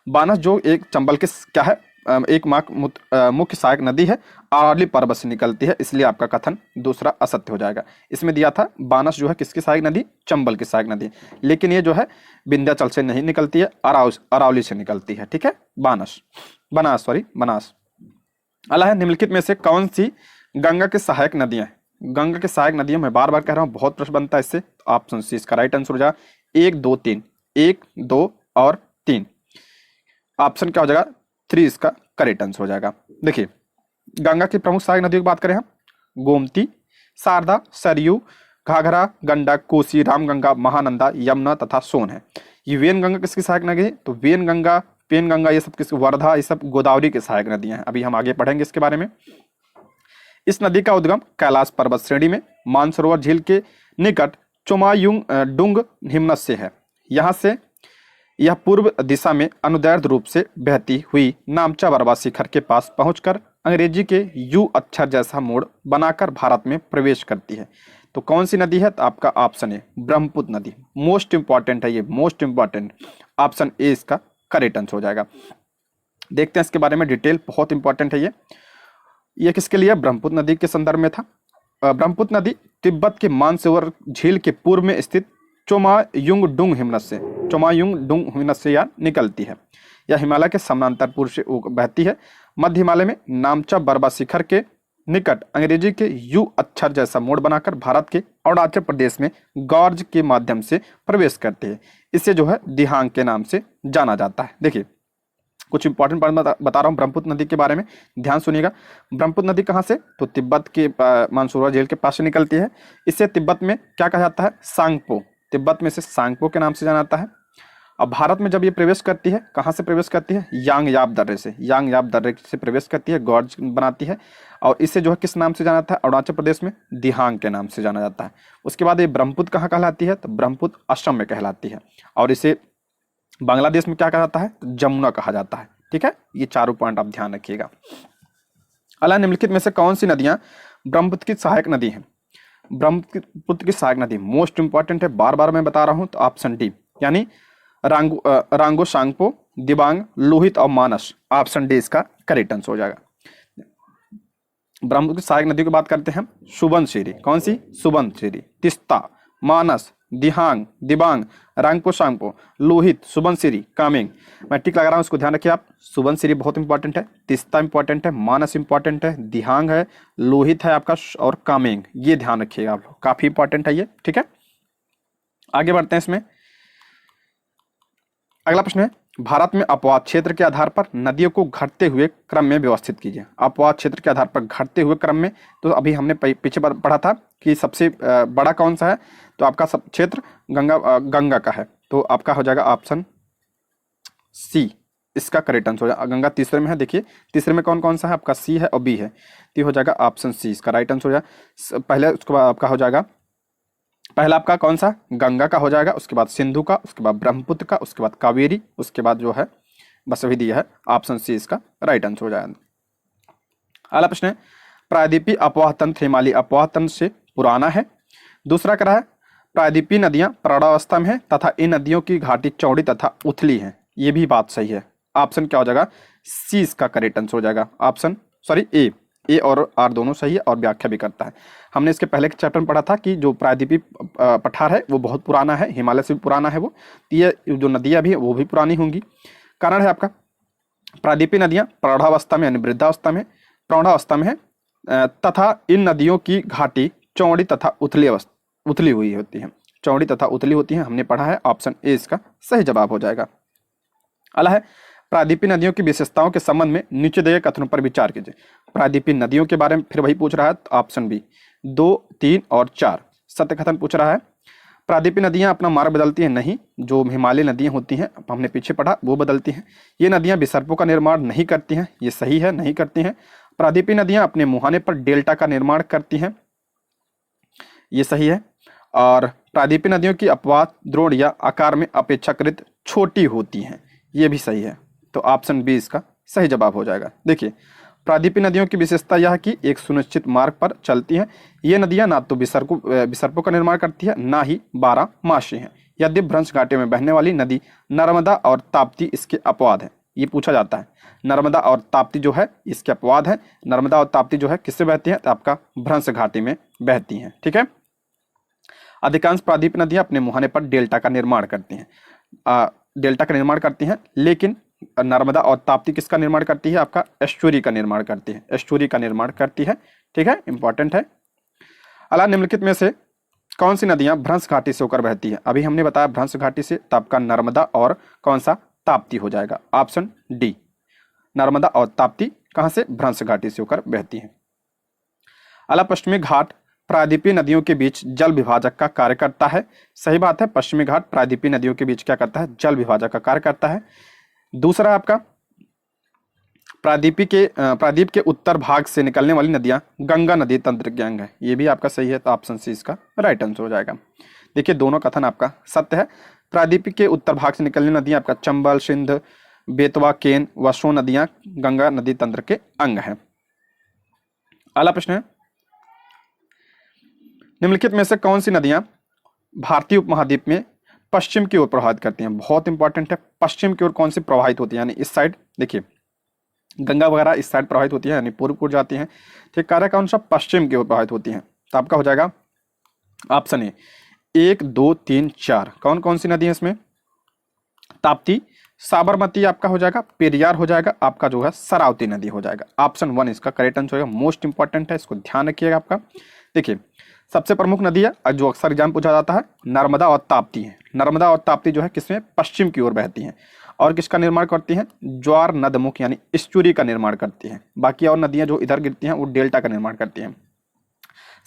बानस जो एक चंबल के क्या है, एक मुख्य सहायक नदी है, अरावली पर्वत से निकलती है, इसलिए आपका कथन दूसरा असत्य हो जाएगा। इसमें दिया था बानस जो है किसकी सहायक नदी, चंबल की सहायक नदी, लेकिन ये जो है विंध्याचल से नहीं निकलती है, अरावली से निकलती है, ठीक है। बनास। अगला है, निम्नलिखित में से कौन सी गंगा की सहायक नदियां हैं। गंगा की सहायक नदियां मैं बार बार कह रहा हूं, बहुत प्रश्न बनता है इससे। ऑप्शन सी इसका राइट आंसर हो जाएगा, 1, 2, 3, 1, 2 और 3। ऑप्शन क्या हो जाएगा, 3 इसका करेक्ट आंसर हो जाएगा। देखिए, गंगा की प्रमुख सहायक नदियों की बात करें हम, गोमती, शारदा, सरयू, घाघरा, गंडक, कोसी, रामगंगा, महानंदा, यमुना तथा सोन है। ये वेनगंगा किसकी सहायक नदी है, तो वेनगंगा, पेनगंगा ये सब किसकी, वर्धा ये सब गोदावरी की सहायक नदियां हैं। अभी हम आगे पढ़ेंगे इसके बारे में। इस नदी का उद्गम कैलाश पर्वत श्रेणी में मानसरोवर झील के निकट चोमायुंग हिमनद से है। यहाँ से यह पूर्व दिशा में अनुदैर्ध्य रूप से बहती हुई नामचा बरवा शिखर के पास पहुंचकर अंग्रेजी के यू अक्षर जैसा मोड़ बनाकर भारत में प्रवेश करती है। तो कौन सी नदी है, तो आपका ऑप्शन ए ब्रह्मपुत्र नदी। मोस्ट इंपॉर्टेंट है ये, मोस्ट इंपॉर्टेंट। ऑप्शन ए इसका करेक्ट आंसर हो जाएगा। देखते हैं इसके बारे में डिटेल, बहुत इंपॉर्टेंट है ये किसके लिए, ब्रह्मपुत्र नदी के संदर्भ में था। ब्रह्मपुत्र नदी तिब्बत के मानसरोवर झील के पूर्व में स्थित चोमायुंग डुंग हिमनद से यह निकलती है। यह हिमालय के समानांतर पूर्व से बहती है। मध्य हिमालय में नामचा बरबा शिखर के निकट अंग्रेजी के यू अक्षर जैसा मोड़ बनाकर भारत के अरुणाचल प्रदेश में गॉर्ज के माध्यम से प्रवेश करते हैं। इसे जो है दिहांग के नाम से जाना जाता है। देखिए कुछ इंपॉर्टेंट पॉइंट बता रहा हूँ ब्रह्मपुत्र नदी के बारे में, ध्यान सुनिएगा। ब्रह्मपुत्र नदी कहाँ से, तो तिब्बत के मानसरोवर झील के पास से निकलती है। इसे तिब्बत में क्या कहा जाता है, सांगपो, तिब्बत में से सांगपो के नाम से जाना जाता है। अब भारत में जब ये प्रवेश करती है, कहाँ से प्रवेश करती है, यांगयाप दर्रे से, यांगयाप दर्रे से प्रवेश करती है, गॉर्ज बनाती है। और इसे जो है किस नाम से जाना जाता है, अरुणाचल प्रदेश में दिहांग के नाम से जाना जाता है। उसके बाद ये ब्रह्मपुत्र कहाँ कहलाती है, तो ब्रह्मपुत्र असम में कहलाती है। और इसे बांग्लादेश में क्या कहा जाता है, तो जमुना कहा जाता है। ठीक है, ये चारों पॉइंट आप ध्यान रखिएगा। अला निम्नलिखित में से कौन सी नदियां ब्रह्मपुत्र की सहायक नदी हैं। ब्रह्मपुत्र की सहायक नदी मोस्ट इंपॉर्टेंट है, बार बार मैं बता रहा हूं, तो ऑप्शन डी यानी रांगो सांगपो, दिबांग, लोहित और मानस। ऑप्शन डी इसका करेक्ट आंसर हो जाएगा। ब्रह्मपुत्र की सहायक नदियों की बात करते हैं, सुबनसिरी, कौन सी, सुबनसिरी, तिस्ता, मानस, दिहांग, दिबांग, रांगपो सांगपो, लोहित, सुबनसिरी, कामेंग। मैं टिक लगा रहा हूं, इसको ध्यान रखिए आप। सुबनसिरी बहुत इंपॉर्टेंट है, तिस्ता इंपॉर्टेंट है, मानस इंपॉर्टेंट है, दिहांग है, लोहित है आपका, और कामेंग, ये ध्यान रखिएगा आप लोग, काफी इंपॉर्टेंट है ये। ठीक है, आगे बढ़ते हैं इसमें। अगला प्रश्न है, भारत में अपवाद क्षेत्र के आधार पर नदियों को घटते हुए क्रम में व्यवस्थित कीजिए। अपवाद क्षेत्र के आधार पर घटते हुए क्रम में, तो अभी हमने पीछे पढ़ा था कि सबसे बड़ा कौन सा है, तो आपका सब क्षेत्र गंगा का है, तो आपका हो जाएगा ऑप्शन सी, इसका करेक्ट आंसर हो जाएगा। गंगा तीसरे में है, देखिए तीसरे में कौन कौन सा है, आपका सी है और बी है, तो ये हो जाएगा ऑप्शन सी, इसका राइट आंसर हो जाएगा। पहले उसके बाद आपका हो जाएगा, पहला आपका कौन सा, गंगा का हो जाएगा, उसके बाद सिंधु का, उसके बाद ब्रह्मपुत्र का, उसके बाद कावेरी, उसके बाद जो है बस अभी दिया है, ऑप्शन सी इसका राइट आंसर हो जाएगा। अगला प्रश्न है, प्रायद्वीपीय अपवाह तंत्र हिमालयी अपवाह तंत्र से पुराना है। दूसरा कह रहा है, प्रायद्वीपीय नदियां प्रौढ़ावस्था में है तथा इन नदियों की घाटी चौड़ी तथा उथली है। ये भी बात सही है, ऑप्शन क्या हो जाएगा, सी इसका करेक्ट आंसर हो जाएगा। ऑप्शन सॉरी ए और आर दोनों सही है और व्याख्या भी करता है। हमने इसके पहले के चैप्टर में पढ़ा था कि जो प्रायद्वीपीय पठार है वो बहुत पुराना है, हिमालय से भी पुराना है वो, ये जो नदियां भी है वो भी पुरानी होंगी। कारण है आपका, प्रायद्वीपीय नदियां प्रौढ़ावस्था में यानी वृद्धावस्था में, प्रौढ़ावस्था में है तथा इन नदियों की घाटी चौड़ी तथा उथली हुई होती है, चौड़ी तथा उथली होती है, हमने पढ़ा है। ऑप्शन ए इसका सही जवाब हो जाएगा। अगला है, प्रायद्वीपीय नदियों की विशेषताओं के संबंध में नीचे दिए कथनों पर विचार कीजिए। प्रायद्वीपीय नदियों के बारे में फिर वही पूछ रहा है, तो ऑप्शन बी 2, 3 और 4 सत्य कथन पूछ रहा है। प्रायद्वीपीय नदियां अपना मार्ग बदलती हैं नहीं, जो हिमालय नदियां होती हैं हमने पीछे पढ़ा वो बदलती हैं। ये नदियां विसर्पों का निर्माण नहीं करती हैं, ये सही है, नहीं करती हैं। प्रायद्वीपीय नदियां अपने मुहाने पर डेल्टा का निर्माण करती हैं, ये सही है। और प्रायद्वीपीय नदियों की अपवाद द्रोण या आकार में अपेक्षाकृत छोटी होती हैं, ये भी सही है, तो ऑप्शन बी इसका सही जवाब हो जाएगा। देखिए प्रायद्वीपीय नदियों की विशेषता यह है कि एक सुनिश्चित मार्ग पर चलती हैं। ये नदियां ना तो विसर्पों का निर्माण करती है, ना ही 12 मासी हैं। यद्यपि भ्रंश घाटी में बहने वाली नदी नर्मदा और ताप्ती इसके अपवाद है, ये पूछा जाता है। नर्मदा और ताप्ती जो है इसके अपवाद है। नर्मदा और ताप्ती जो है किससे बहती है, तो आपका भ्रंश घाटी में बहती हैं। ठीक है, अधिकांश प्रायद्वीपीय नदियां अपने मुहाने पर डेल्टा का निर्माण करती हैं, डेल्टा का निर्माण करती हैं, लेकिन नर्मदा और ताप्ती किसका निर्माण करती है, आपका एस्चुरी का निर्माण करती है, एस्चुरी का निर्माण करती है। ठीक है, इंपॉर्टेंट है। अला निम्नलिखित में से कौन सी नदियां भ्रंश घाटी से होकर बहती है। अभी हमने बताया भ्रंश घाटी से, तो आपका नर्मदा और कौन सा, ताप्ती हो जाएगा। ऑप्शन डी, नर्मदा और ताप्ती कहां से, भ्रंश घाटी से होकर बहती है। अला पश्चिमी घाट प्रायद्वीपीय नदियों के बीच जल विभाजक का कार्य करता है। सही बात है, पश्चिमी घाट प्रायद्वीपीय नदियों के बीच क्या करता है, जल विभाजक का कार्य करता है। दूसरा आपका, प्रायद्वीप के उत्तर भाग से निकलने वाली नदियां गंगा नदी तंत्र के अंग है, ये भी आपका सही है, तो ऑप्शन सी इसका राइट आंसर हो जाएगा। देखिए दोनों कथन आपका सत्य है। प्रायद्वीप के उत्तर भाग से निकलने नदियां आपका चंबल, सिंध, बेतवा, केन व सो नदियां गंगा नदी तंत्र के अंग है। अगला प्रश्न है, निम्नलिखित में से कौन सी नदियां भारतीय उपमहाद्वीप में पश्चिम की ओर प्रवाहित करती हैं। बहुत इंपॉर्टेंट है, पश्चिम की ओर कौन सी प्रवाहित होती है, यानी इस साइड, देखिए गंगा वगैरह इस साइड प्रवाहित होती है, यानी पूर्व की ओर जाती हैं। ठीक, कार्य कौन सा, पश्चिम की ओर प्रवाहित होती हैं, तो आपका हो जाएगा ऑप्शन ए 1, 2, 3, 4। कौन कौन सी नदी है इसमें, ताप्ती, साबरमती आपका हो जाएगा, पेरियार हो जाएगा, आपका जो है शरावती नदी हो जाएगा। ऑप्शन 1 इसका करेक्ट आंसर होगा, मोस्ट इंपॉर्टेंट है, इसको ध्यान रखिएगा आपका। देखिए सबसे प्रमुख नदी है जो अक्सर एग्जाम पूछा जाता है, नर्मदा और ताप्ती है। नर्मदा और ताप्ती जो है किसमें, पश्चिम की ओर बहती हैं और किसका निर्माण करती हैं, ज्वार नदमुख यानी एस्चुरी का निर्माण करती हैं। बाकी और नदियां जो इधर गिरती हैं वो डेल्टा का निर्माण करती हैं।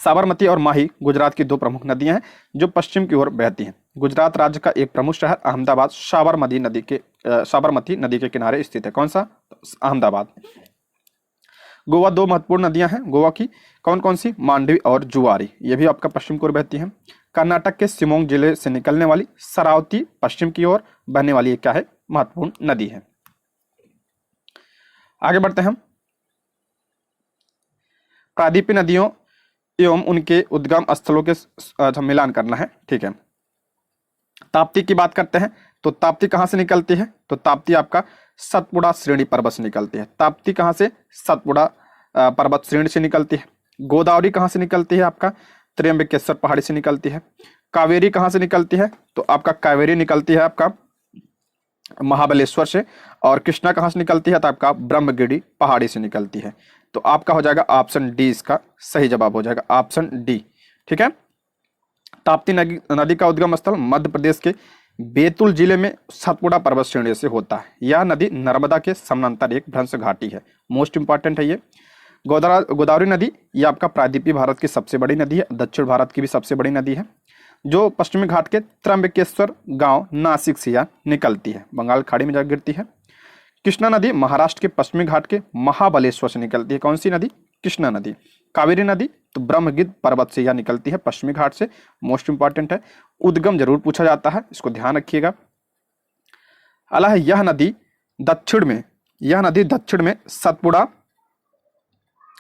साबरमती और माही गुजरात की दो प्रमुख नदियां हैं जो पश्चिम की ओर बहती हैं। गुजरात राज्य का एक प्रमुख शहर अहमदाबाद साबरमती नदी के किनारे स्थित है। कौन सा, अहमदाबाद। गोवा दो महत्वपूर्ण नदियां हैं गोवा की, कौन कौन सी, मांडवी और जुआरी, ये भी आपका पश्चिम की ओर बहती हैं। कर्नाटक के शिमोग जिले से निकलने वाली शरावती पश्चिम की ओर बहने वाली एक क्या है, महत्वपूर्ण नदी है। आगे बढ़ते हैं हम। प्रायद्वीपीय नदियों एवं उनके उद्गम स्थलों के मिलान करना है, ठीक है। ताप्ती की बात करते हैं तो ताप्ती कहां से निकलती है, तो ताप्ती आपका सतपुड़ा श्रेणी पर्वत से निकलती है। ताप्ती कहां से, सतपुड़ा पर्वत श्रेणी से निकलती है। गोदावरी कहां से निकलती है, आपका त्र्यंबकेश्वर पहाड़ी से निकलती है। कावेरी कहां से निकलती है, तो आपका कावेरी निकलती है आपका महाबलेश्वर से। और कृष्णा कहां से निकलती है, तो आपका ब्रह्मगिरी पहाड़ी से निकलती है। तो आपका हो जाएगा ऑप्शन डी इसका सही जवाब हो जाएगा, ऑप्शन डी, ठीक है। ताप्ती नदी का उद्गम स्थल मध्य प्रदेश के बैतूल जिले में सतपुड़ा पर्वत श्रेणी से होता है। यह नदी नर्मदा के समानांतर एक भ्रंश घाटी है, मोस्ट इंपॉर्टेंट है ये। गोदावरी नदी ये आपका प्रायद्वीपीय भारत की सबसे बड़ी नदी है, दक्षिण भारत की भी सबसे बड़ी नदी है, जो पश्चिमी घाट के त्र्यंबकेश्वर गांव नासिक से यहाँ निकलती है, बंगाल खाड़ी में जाकर गिरती है। कृष्णा नदी महाराष्ट्र के पश्चिमी घाट के महाबलेश्वर से निकलती है। कौन सी नदी, कृष्णा नदी। कावेरी नदी तो ब्रह्मगिरी पर्वत से यह निकलती है, पश्चिमी घाट से, मोस्ट इंपॉर्टेंट है। उद्गम जरूर पूछा जाता है, इसको ध्यान रखिएगा। अला है यह नदी दक्षिण में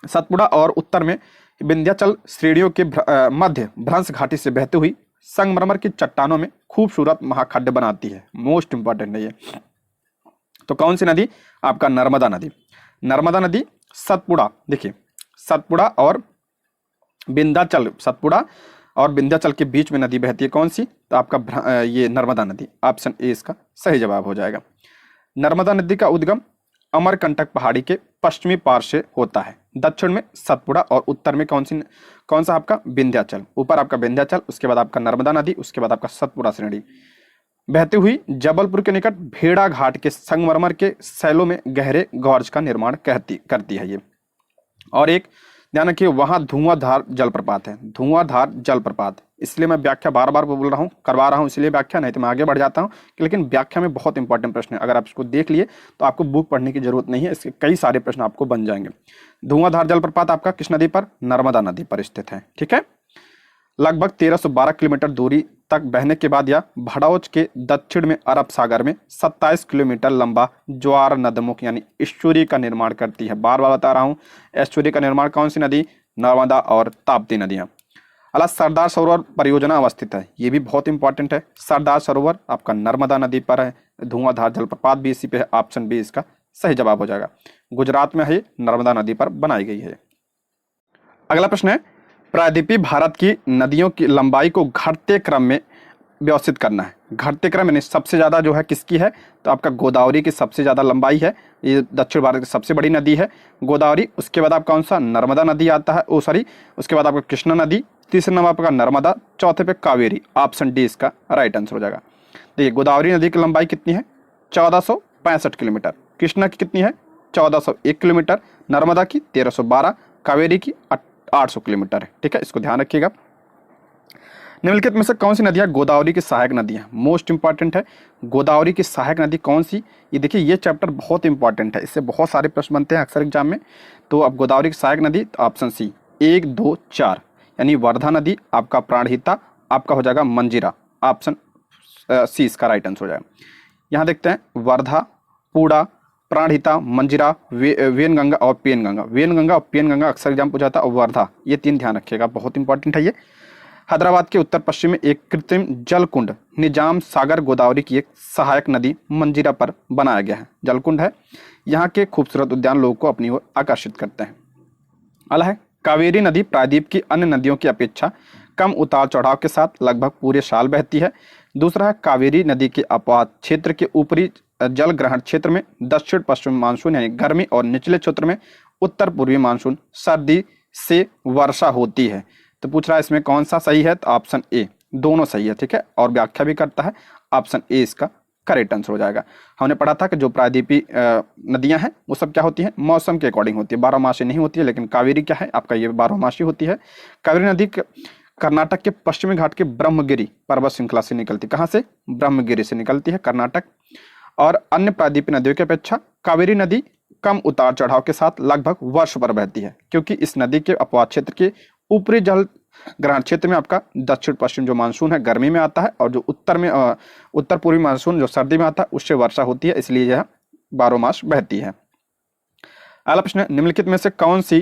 सतपुड़ा और उत्तर में विंध्याचल श्रेणियों के मध्य भ्रंश घाटी से बहती हुई संगमरमर की चट्टानों में खूबसूरत महाखड्ड बनाती है, मोस्ट इंपॉर्टेंट है ये। तो कौन सी नदी, आपका नर्मदा नदी। नर्मदा नदी सतपुड़ा, देखिए सतपुड़ा और विंध्याचल के बीच में नदी बहती है। कौन सी, तो आपका ये नर्मदा नदी, ऑप्शन ए इसका सही जवाब हो जाएगा। नर्मदा नदी का उद्गम अमरकंटक पहाड़ी के पश्चिमी पार से होता है। दक्षिण में सतपुड़ा और उत्तर में कौन सा आपका विंध्याचल। ऊपर आपका विंध्याचल, उसके बाद आपका नर्मदा नदी, उसके बाद आपका सतपुड़ा श्रेणी बहती हुई जबलपुर के निकट भेड़ा घाट के संगमरमर के शैलों में गहरे गॉर्ज का निर्माण करती है ये। और एक ध्यान रखिए, वहां धुआंधार जलप्रपात है, धुआंधार जलप्रपात। इसलिए मैं व्याख्या बार बार बोल रहा हूँ, करवा रहा हूँ इसलिए व्याख्या, नहीं तो मैं आगे बढ़ जाता हूँ। लेकिन व्याख्या में बहुत इंपॉर्टेंट प्रश्न है, अगर आप इसको देख लिए तो आपको बुक पढ़ने की जरूरत नहीं है, इसके कई सारे प्रश्न आपको बन जाएंगे। धुआंधार जलप्रपात आपका किस नदी पर, नर्मदा नदी पर स्थित है, ठीक है। लगभग 1312 किलोमीटर दूरी तक बहने के बाद यह भड़ौच के दक्षिण में अरब सागर में 27 किलोमीटर लंबा ज्वार नदमुख यानी एस्चुरी का निर्माण करती है। बार बार बता रहा हूँ, एस्चुरी का निर्माण कौन सी नदी, नर्मदा और ताप्ती नदियाँ। अला सरदार सरोवर परियोजना अवस्थित है, ये भी बहुत इंपॉर्टेंट है। सरदार सरोवर आपका नर्मदा नदी पर है। धुआंधार जलप्रपात भी इसी पे है, ऑप्शन बी इसका सही जवाब हो जाएगा। गुजरात में है, नर्मदा नदी पर बनाई गई है। अगला प्रश्न है, प्रायद्वीपीय भारत की नदियों की लंबाई को घटते क्रम में व्यवस्थित करना है। घटते क्रम यानी सबसे ज़्यादा जो है किसकी है, तो आपका गोदावरी की सबसे ज़्यादा लंबाई है, ये दक्षिण भारत की सबसे बड़ी नदी है गोदावरी। उसके बाद आपका कौन सा, नर्मदा नदी आता है, उसके बाद आपका कृष्णा नदी, तीसरे नंबर आपका नर्मदा, चौथे पे कावेरी, ऑप्शन डी इसका राइट आंसर हो जाएगा। देखिए गोदावरी नदी की लंबाई कितनी है, 1465 किलोमीटर। कृष्णा की कितनी है, 1401 किलोमीटर। नर्मदा की 1312, कावेरी की 800 किलोमीटर है, ठीक है, इसको ध्यान रखिएगा। निम्नलिखित में से कौन सी नदियां गोदावरी की सहायक नदी है, मोस्ट इंपॉर्टेंट है। गोदावरी की सहायक नदी कौन सी, ये देखिए ये चैप्टर बहुत इंपॉर्टेंट है, इससे बहुत सारे प्रश्न बनते हैं अक्सर एग्जाम में। तो अब गोदावरी की सहायक नदी, तो ऑप्शन सी 1, 2, 4 यानी वर्धा नदी, आपका प्राणहिता, आपका हो जाएगा मंजीरा, ऑप्शन सी इसका राइट आंसर हो जाएगा। यहाँ देखते हैं वर्धा, पूड़ा, प्राणहिता, मंजीरा, वेनगंगा और पेनगंगा। वेनगंगा और पेनगंगा अक्सर एग्जाम पूछा था, और वर्धा, ये तीन ध्यान रखिएगा, बहुत इंपॉर्टेंट है ये। हैदराबाद के उत्तर पश्चिम में एक कृत्रिम जलकुंड निजाम सागर गोदावरी की एक सहायक नदी मंजीरा पर बनाया गया है। जलकुंड है, यहाँ के खूबसूरत उद्यान लोगों को अपनी ओर आकर्षित करते हैं। अगला है, कावेरी नदी प्रायद्वीप की अन्य नदियों की अपेक्षा कम उतार चढ़ाव के साथ लगभग पूरे साल बहती है। दूसरा है, कावेरी नदी के अपवाद क्षेत्र के ऊपरी जल ग्रहण क्षेत्र में दक्षिण पश्चिम मानसून यानी गर्मी और निचले क्षेत्र में उत्तर पूर्वी मानसून सर्दी से वर्षा होती है। तो पूछ रहा है इसमें कौन सा सही है, तो ऑप्शन ए दोनों सही है, ठीक है, और व्याख्या भी करता है, ऑप्शन ए इसका करेक्ट आंसर हो जाएगा। हमने पढ़ा था कि जो प्रायद्वीपीय नदियां हैं वो सब क्या होती हैं, मौसम के अकॉर्डिंग होती है, 12 मासी नहीं होती है, लेकिन कावेरी क्या है आपका, ये 12 मासी होती है। कावेरी नदी कर्नाटक के पश्चिमी घाट के ब्रह्मगिरी पर्वत श्रृंखला से निकलती, कहाँ से, ब्रह्मगिरी से निकलती है कर्नाटक। और अन्य प्रायद्वीपीय नदियों की अपेक्षा कावेरी नदी कम उतार चढ़ाव के साथ लगभग वर्ष भर बहती है, क्योंकि इस नदी के अपवाद क्षेत्र के ऊपरी जल ग्रहण क्षेत्र में आपका दक्षिण पश्चिम जो मानसून है गर्मी में आता है, और जो उत्तर पूर्वी मानसून जो सर्दी में आता है उससे वर्षा होती है, इसलिए यह 12 मास बहती है। अगला प्रश्न है, निम्नलिखित में से कौन सी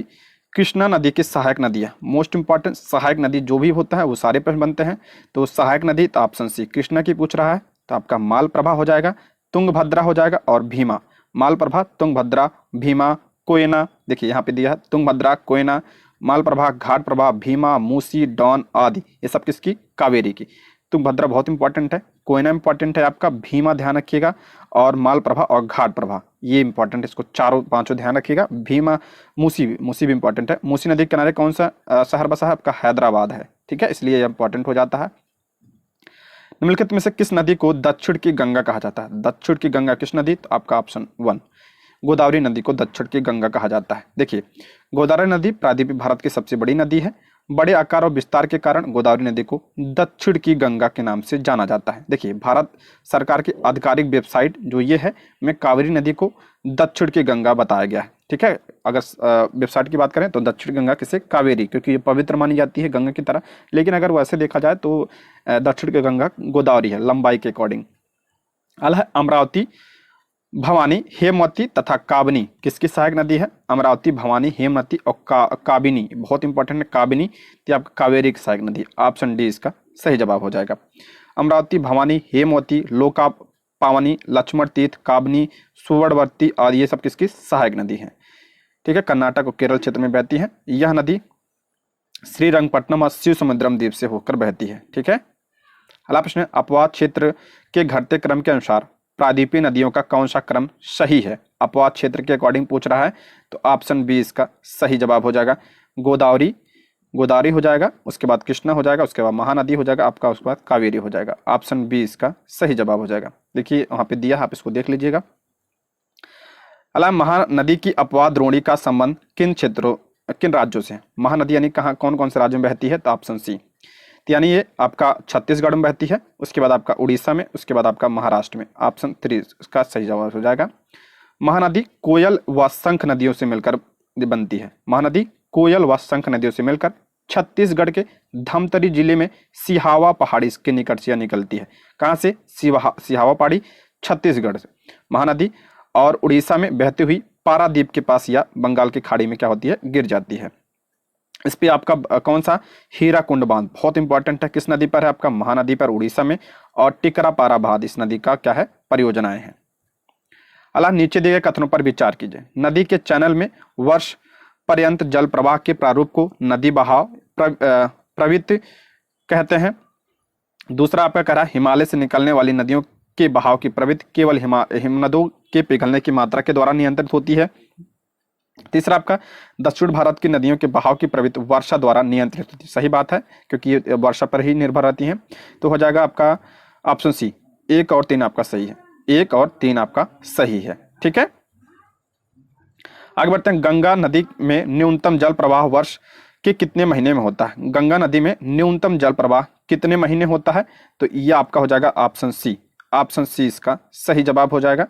कृष्णा नदी की सहायक नदी है। मोस्ट इंपॉर्टेंट, सहायक नदी जो भी होता है वो सारे प्रश्न बनते हैं, तो सहायक नदी तो ऑप्शन सी कृष्णा की पूछ रहा है, तो आपका मालप्रभा हो जाएगा, तुंगभद्रा हो जाएगा और भीमा। मालप्रभा, तुंगभद्रा, भीमा, कोयना, देखिए यहाँ पे दिया है तुंगभद्रा, कोयना, मालप्रभा, घाटप्रभा, भीमा, मूसी, डॉन आदि, ये सब किसकी, कावेरी की। तुंगभद्रा बहुत इंपॉर्टेंट है, कोयना इंपॉर्टेंट है आपका, भीमा ध्यान रखिएगा, और मालप्रभा और घाटप्रभा ये इंपॉर्टेंट है, इसको चारों पांचों ध्यान रखिएगा। भीमा, मूसी भी इंपॉर्टेंट है। मूसी नदी के किनारे कौन सा शहर बसा है आपका, हैदराबाद है, ठीक है, इसलिए यह इंपॉर्टेंट हो जाता है। निम्नलिखित में से किस नदी को दक्षिण की गंगा कहा जाता है। दक्षिण की गंगा किस नदी, तो आपका ऑप्शन 1 गोदावरी नदी को दक्षिण की गंगा कहा जाता है। देखिए गोदावरी नदी प्रायद्वीपीय भारत की सबसे बड़ी नदी है, बड़े आकार और विस्तार के कारण गोदावरी नदी को दक्षिण की गंगा के नाम से जाना जाता है। देखिए भारत सरकार की आधिकारिक वेबसाइट जो ये है में कावेरी नदी को दक्षिण की गंगा बताया गया है, ठीक है। अगर वेबसाइट की बात करें तो दक्षिण गंगा किसे, कावेरी, क्योंकि ये पवित्र मानी जाती है गंगा की तरह, लेकिन अगर वैसे देखा जाए तो दक्षिण की गंगा गोदावरी है लंबाई के अकॉर्डिंग। अल है अमरावती, भवानी, हेमवती तथा काबिनी किसकी सहायक नदी है। अमरावती, भवानी, हेमवती और काबिनी, बहुत इंपॉर्टेंट है काबिनी, तो आपका कावेरी की सहायक नदी, ऑप्शन डी इसका सही जवाब हो जाएगा। अमरावती, भवानी, हेमवती, लोका पावनी, लक्ष्मण तीर्थ, काबिनी, सुवर्णवती और ये सब किसकी सहायक नदी है, ठीक है। कर्नाटक और केरल क्षेत्र में बहती है। यह नदी श्रीरंगपट्टनम और शिव समुद्रम द्वीप से होकर बहती है, ठीक है। अगला प्रश्न है, अपवाद क्षेत्र के घटते क्रम के अनुसार प्रायद्वीपीय नदियों का कौन सा क्रम सही है। अपवाद क्षेत्र के अकॉर्डिंग पूछ रहा है, तो ऑप्शन बी इसका सही जवाब हो जाएगा। गोदावरी हो जाएगा, उसके बाद कृष्णा हो जाएगा, उसके बाद महानदी हो जाएगा आपका, उसके बाद कावेरी हो जाएगा। ऑप्शन बी इसका सही जवाब हो जाएगा। देखिए वहां पे दिया है, आप इसको देख लीजिएगा। अला महानदी की अपवाद द्रोणी का संबंध किन राज्यों से। महानदी यानी कहाँ कौन कौन से राज्यों में बहती है, तो ऑप्शन सी, यानी ये आपका छत्तीसगढ़ में बहती है, उसके बाद आपका उड़ीसा में, उसके बाद आपका महाराष्ट्र में। ऑप्शन 3 इसका सही जवाब हो जाएगा। महानदी कोयल व शंख नदियों से मिलकर बनती है। महानदी कोयल व शंख नदियों से मिलकर छत्तीसगढ़ के धमतरी जिले में सिहावा पहाड़ी के निकट से निकलती है। कहाँ से, सिहावा पहाड़ी छत्तीसगढ़ से महानदी, और उड़ीसा में बहती हुई पारादीप के पास या बंगाल की खाड़ी में क्या होती है, गिर जाती है। इस पे आपका कौन सा, हीराकुंड बांध बहुत इंपॉर्टेंट है, किस नदी पर है आपका, महानदी पर उड़ीसा में, और टिकरापारा बांध इस नदी का क्या है, परियोजनाएं हैं। अला नीचे दिए गए कथनों पर विचार कीजिए। नदी के चैनल में वर्ष पर्यंत जल प्रवाह के प्रारूप को नदी बहाव प्रवृत्ति कहते हैं। दूसरा आपका कह रहा है हिमालय से निकलने वाली नदियों के बहाव की प्रवृत्ति केवल हिमनदों के पिघलने की मात्रा के द्वारा नियंत्रित होती है। तीसरा आपका दक्षिण भारत की नदियों के बहाव की प्रवृत्ति वर्षा द्वारा नियंत्रित होती है। सही बात है, क्योंकि ये वर्षा पर ही निर्भर रहती हैं। तो हो जाएगा आपका ऑप्शन सी, 1 और 3 आपका सही है, 1 और 3 आपका सही है, ठीक है। आगे बढ़ते हैं। गंगा नदी में न्यूनतम जल प्रवाह वर्ष के कितने महीने में होता है। गंगा नदी में न्यूनतम जल प्रवाह कितने महीने होता है, तो ये आपका हो जाएगा ऑप्शन सी, ऑप्शन सी इसका सही जवाब हो जाएगा।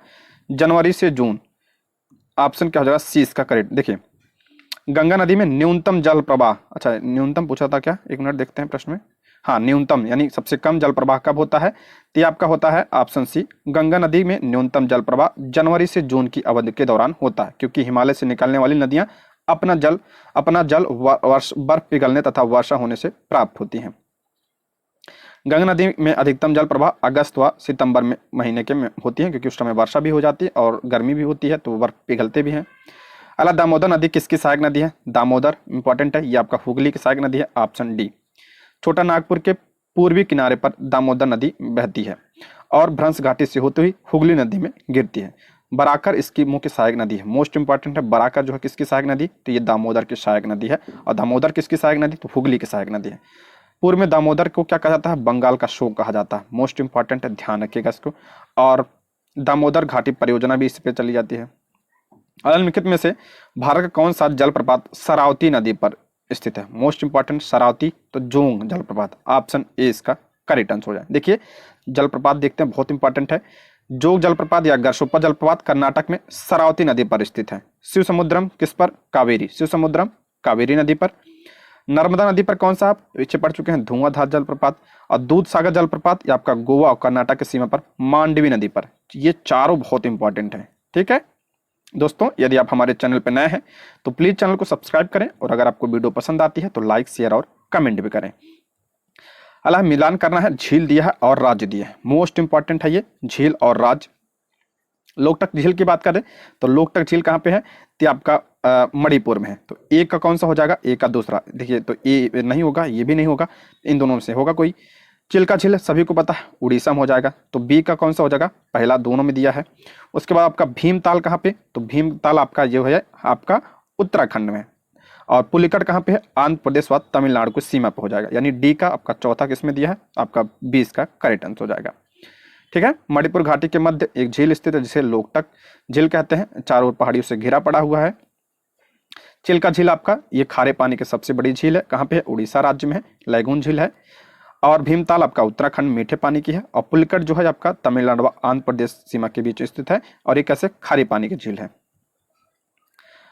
जनवरी से जून, ऑप्शन क्या हो जाएगा, सी इसका करेक्ट। देखिए गंगा नदी में न्यूनतम जल प्रवाह, अच्छा न्यूनतम पूछा था क्या, एक मिनट देखते हैं प्रश्न में। हाँ न्यूनतम यानी सबसे कम जल प्रवाह कब होता है, तो ये आपका होता है ऑप्शन सी, गंगा नदी में न्यूनतम जल प्रवाह जनवरी से जून की अवधि के दौरान होता है, क्योंकि हिमालय से निकलने वाली नदियां अपना जल वर्ष बर्फ पिघलने तथा वर्षा होने से प्राप्त होती हैं। गंगा नदी में अधिकतम जल प्रवाह अगस्त व सितंबर में महीने के में होती है, क्योंकि उस समय वर्षा भी हो जाती है और गर्मी भी होती है, तो बर्फ पिघलते भी हैं। अला दामोदर नदी किसकी सहायक नदी है। दामोदर इंपॉर्टेंट है, ये आपका हुगली की सहायक नदी है, ऑप्शन डी। छोटा नागपुर के पूर्वी किनारे पर दामोदर नदी बहती है और भ्रंश घाटी से होते हुई हुगली नदी में गिरती है। बराकर इसकी मुख्य सहायक नदी है। मोस्ट इंपॉर्टेंट है, बराकर जो है किसकी सहायक नदी, तो ये दामोदर की सहायक नदी है। और दामोदर किसकी सहायक नदी, तो हुगली की सहायक नदी है। पूर्व में दामोदर को क्या कहा जाता है, बंगाल का शोक कहा जाता है। मोस्ट इंपॉर्टेंट है, ध्यान रखिएगा इसको। और दामोदर घाटी परियोजना भी इस पे चली जाती है। निम्नलिखित में से भारत का कौन सा जलप्रपात शरावती नदी पर स्थित है। मोस्ट इंपॉर्टेंट शरावती, तो जोंग जलप्रपात, ऑप्शन ए इसका करेक्ट आंसर हो जाए। देखिए जलप्रपात देखते हैं, बहुत इंपॉर्टेंट है। जोग जलप्रपात या गरसोप्पा जलप्रपात कर्नाटक में शरावती नदी पर स्थित है। शिव समुद्रम किस पर, कावेरी, शिव समुद्रम कावेरी नदी पर। नर्मदा नदी पर कौन सा, आप पीछे पढ़ चुके हैं, धुआंधार जलप्रपात। और दूध सागर जलप्रपात या आपका गोवा और कर्नाटक की सीमा पर मांडवी नदी पर। ये चारों बहुत इंपॉर्टेंट है। ठीक है दोस्तों, यदि आप हमारे चैनल पर नए हैं तो प्लीज चैनल को सब्सक्राइब करें, और अगर आपको वीडियो पसंद आती है तो लाइक, शेयर और कमेंट भी करें। अला मिलान करना है, झील दिया है और राज्य दिया है। मोस्ट इंपॉर्टेंट है ये झील और राज्य। लोकटक झील की बात करें तो लोकटक झील कहाँ पे है, तो आपका मणिपुर में है। तो ए का कौन सा हो जाएगा, ए का दूसरा। देखिए तो ए नहीं होगा, ये भी नहीं होगा, इन दोनों में से होगा कोई। चिल्का झील सभी को पता है, उड़ीसा में हो जाएगा। तो बी का कौन सा हो जाएगा, पहला, दोनों में दिया है। उसके बाद आपका भीमताल कहाँ पे, तो भीमताल आपका जो है आपका उत्तराखंड में। और पुलिकट कहाँ पे है, आंध्र प्रदेश व तमिलनाडु की सीमा पे हो जाएगा। यानी डी का आपका चौथा किसमें दिया है, आपका 20 का करेक्ट आंसर हो जाएगा। ठीक है, मणिपुर घाटी के मध्य एक झील स्थित है जिसे लोकटक झील कहते हैं, चारों ओर पहाड़ियों से घिरा पड़ा हुआ है। चिल्का झील आपका ये खारे पानी की सबसे बड़ी झील है, कहाँ पे है, उड़ीसा राज्य में है, लैगून झील है। और भीमताल आपका उत्तराखंड मीठे पानी की है। और पुलिकट जो है आपका तमिलनाडु व आंध्र प्रदेश सीमा के बीच स्थित है, और एक ऐसे खारे पानी की झील है।